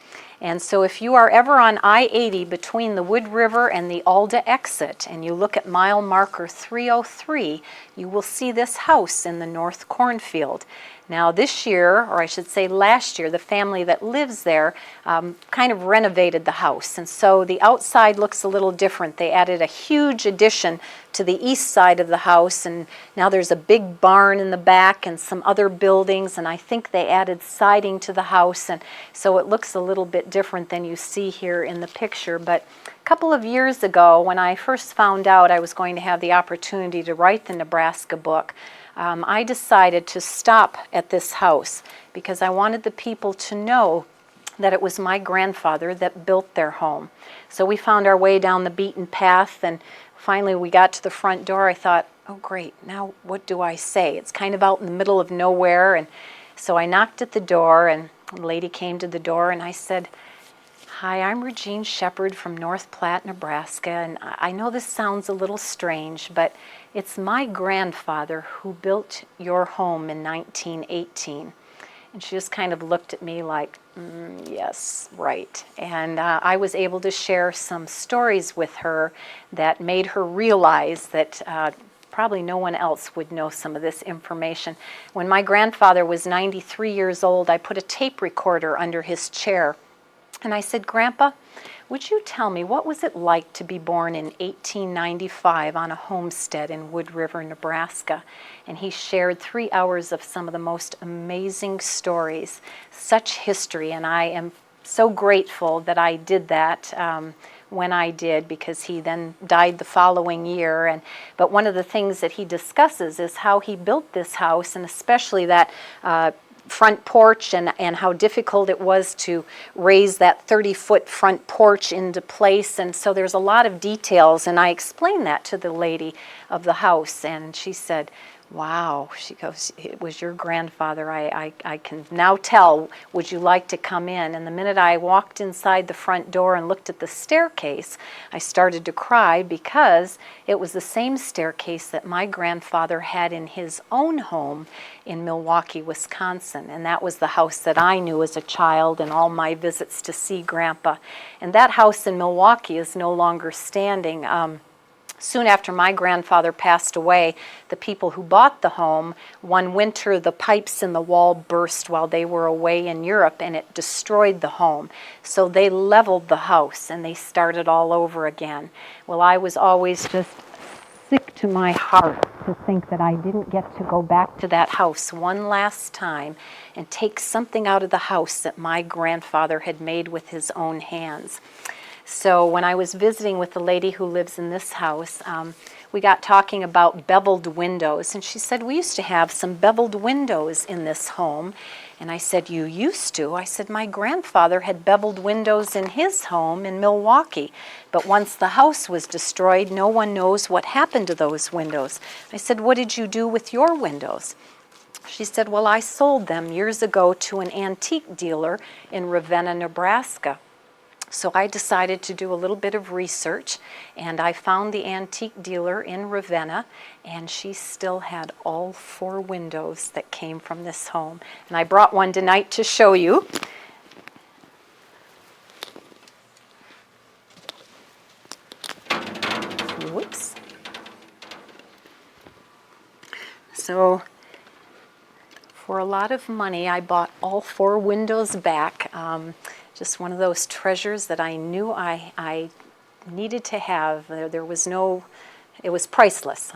And so if you are ever on I-80 between the Wood River and the Alda exit and you look at mile marker 303, you will see this house in the North Cornfield. Now this year, or I should say last year, the family that lives there kind of renovated the house. And so the outside looks a little different. They added a huge addition to the east side of the house, and now there's a big barn in the back and some other buildings, and I think they added siding to the house, and so it looks a little bit different than you see here in the picture. But a couple of years ago, when I first found out I was going to have the opportunity to write the Nebraska book, I decided to stop at this house because I wanted the people to know that it was my grandfather that built their home. So we found our way down the beaten path, and finally we got to the front door. I thought, oh great, now what do I say? It's kind of out in the middle of nowhere. And so I knocked at the door, and a lady came to the door, and I said, hi, I'm Rajean Shepherd from North Platte, Nebraska, and I know this sounds a little strange, but it's my grandfather who built your home in 1918. And she just kind of looked at me like, yes, right. And I was able to share some stories with her that made her realize that probably no one else would know some of this information. When my grandfather was 93 years old, I put a tape recorder under his chair. And I said, Grandpa, would you tell me what was it like to be born in 1895 on a homestead in Wood River, Nebraska? And he shared 3 hours of some of the most amazing stories, such history, and I am so grateful that I did that when I did, because he then died the following year. But one of the things that he discusses is how he built this house, and especially that front porch, and how difficult it was to raise that 30-foot front porch into place. And so there's a lot of details, and I explained that to the lady of the house, and she said, wow, she goes, it was your grandfather. I can now tell. Would you like to come in? And the minute I walked inside the front door and looked at the staircase, I started to cry because it was the same staircase that my grandfather had in his own home in Milwaukee, Wisconsin. And that was the house that I knew as a child and all my visits to see Grandpa. And that house in Milwaukee is no longer standing. Soon after my grandfather passed away, the people who bought the home, one winter the pipes in the wall burst while they were away in Europe and it destroyed the home. So they leveled the house and they started all over again. Well, I was always just sick to my heart to think that I didn't get to go back to that house one last time and take something out of the house that my grandfather had made with his own hands. So when I was visiting with the lady who lives in this house, we got talking about beveled windows, and she said, we used to have some beveled windows in this home. And I said, you used to? I said, my grandfather had beveled windows in his home in Milwaukee, but once the house was destroyed, no one knows what happened to those windows. I said, what did you do with your windows? She said, well, I sold them years ago to an antique dealer in Ravenna, Nebraska. So I decided to do a little bit of research, and I found the antique dealer in Ravenna, and she still had all 4 windows that came from this home. And I brought one tonight to show you. Whoops. So for a lot of money, I bought all 4 windows back. Just one of those treasures that I knew I needed to have. There was no, it was priceless.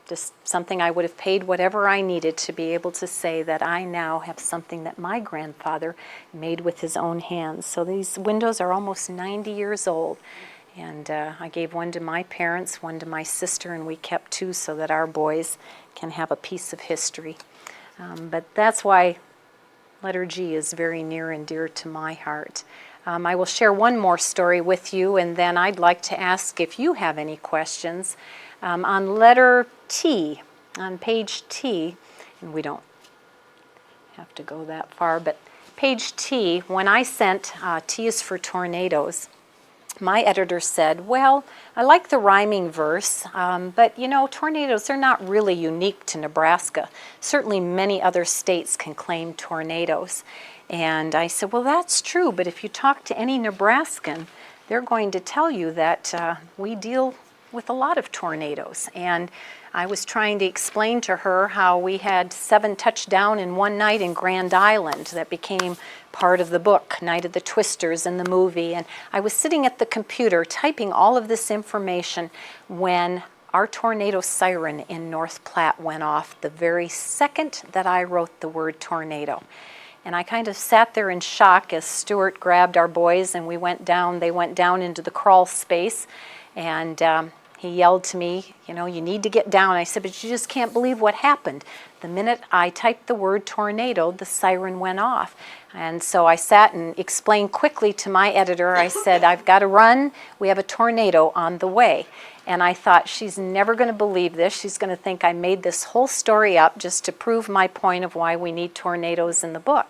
Just something I would have paid whatever I needed to be able to say that I now have something that my grandfather made with his own hands. So these windows are almost 90 years old. And I gave one to my parents, one to my sister, and we kept 2 so that our boys can have a piece of history. But that's why letter G is very near and dear to my heart. I will share one more story with you, and then I'd like to ask if you have any questions. On letter T, on page T, and we don't have to go that far, but page T, when I sent T is for tornadoes, my editor said, well, I like the rhyming verse, but you know, tornadoes are not really unique to Nebraska. Certainly many other states can claim tornadoes. And I said, well, that's true, but if you talk to any Nebraskan, they're going to tell you that we deal with a lot of tornadoes. And I was trying to explain to her how we had 7 touchdown in one night in Grand Island that became part of the book, Night of the Twisters, and the movie. And I was sitting at the computer typing all of this information when our tornado siren in North Platte went off the very second that I wrote the word tornado. And I kind of sat there in shock as Stuart grabbed our boys and we went down. They went down into the crawl space, and he yelled to me, you know, you need to get down. I said, but you just can't believe what happened. The minute I typed the word tornado, the siren went off. And so I sat and explained quickly to my editor. I said, I've got to run. We have a tornado on the way. And I thought, she's never going to believe this. She's going to think I made this whole story up just to prove my point of why we need tornadoes in the book.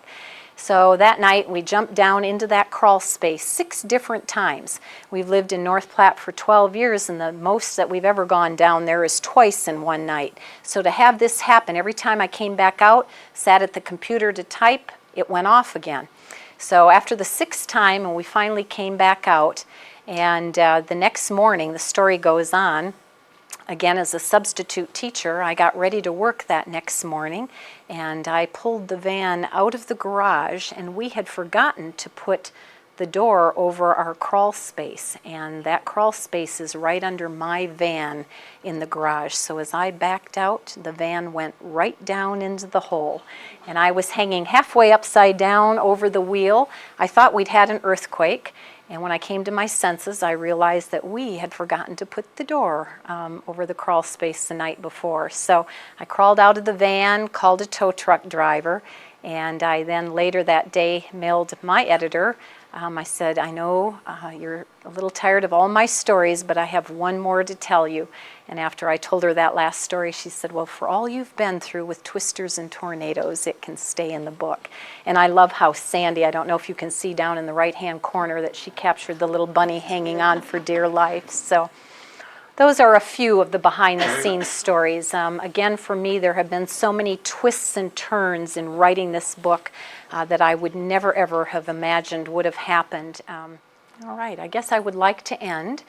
So that night we jumped down into that crawl space 6 different times. We've lived in North Platte for 12 years, and the most that we've ever gone down there is twice in one night. So to have this happen, every time I came back out, sat at the computer to type, it went off again. So after the 6th time, and we finally came back out, and the next morning, the story goes on, again, as a substitute teacher, I got ready to work that next morning, and I pulled the van out of the garage, and we had forgotten to put the door over our crawl space, and that crawl space is right under my van in the garage. So as I backed out, the van went right down into the hole, and I was hanging halfway upside down over the wheel. I thought we'd had an earthquake. And when I came to my senses, I realized that we had forgotten to put the door over the crawl space the night before. So I crawled out of the van, called a tow truck driver, and I then later that day mailed my editor. I said, I know you're a little tired of all my stories, but I have one more to tell you. And after I told her that last story, she said, well, for all you've been through with twisters and tornadoes, it can stay in the book. And I love how Sandy, I don't know if you can see down in the right-hand corner, that she captured the little bunny hanging on for dear life. So those are a few of the behind-the-scenes stories. Again, for me, there have been so many twists and turns in writing this book that I would never, ever have imagined would have happened. All right, I guess I would like to end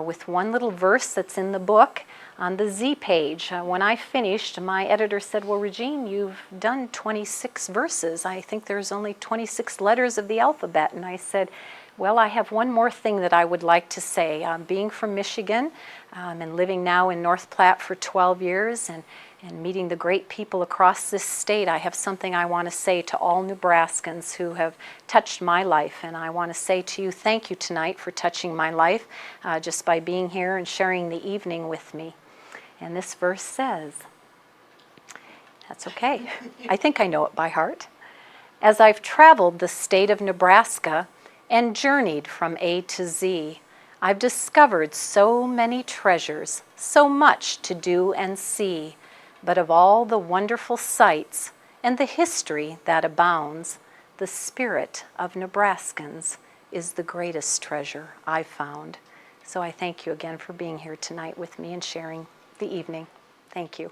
with one little verse that's in the book on the Z page. When I finished, my editor said, well, Regine, you've done 26 verses. I think there's only 26 letters of the alphabet. And I said, well, I have one more thing that I would like to say. Being from Michigan and living now in North Platte for 12 years and meeting the great people across this state, I have something I want to say to all Nebraskans who have touched my life. And I want to say to you, thank you tonight for touching my life just by being here and sharing the evening with me. And this verse says, that's okay, I think I know it by heart. As I've traveled the state of Nebraska and journeyed from A to Z, I've discovered so many treasures, so much to do and see. But of all the wonderful sights and the history that abounds, the spirit of Nebraskans is the greatest treasure I've found. So I thank you again for being here tonight with me and sharing the evening. Thank you.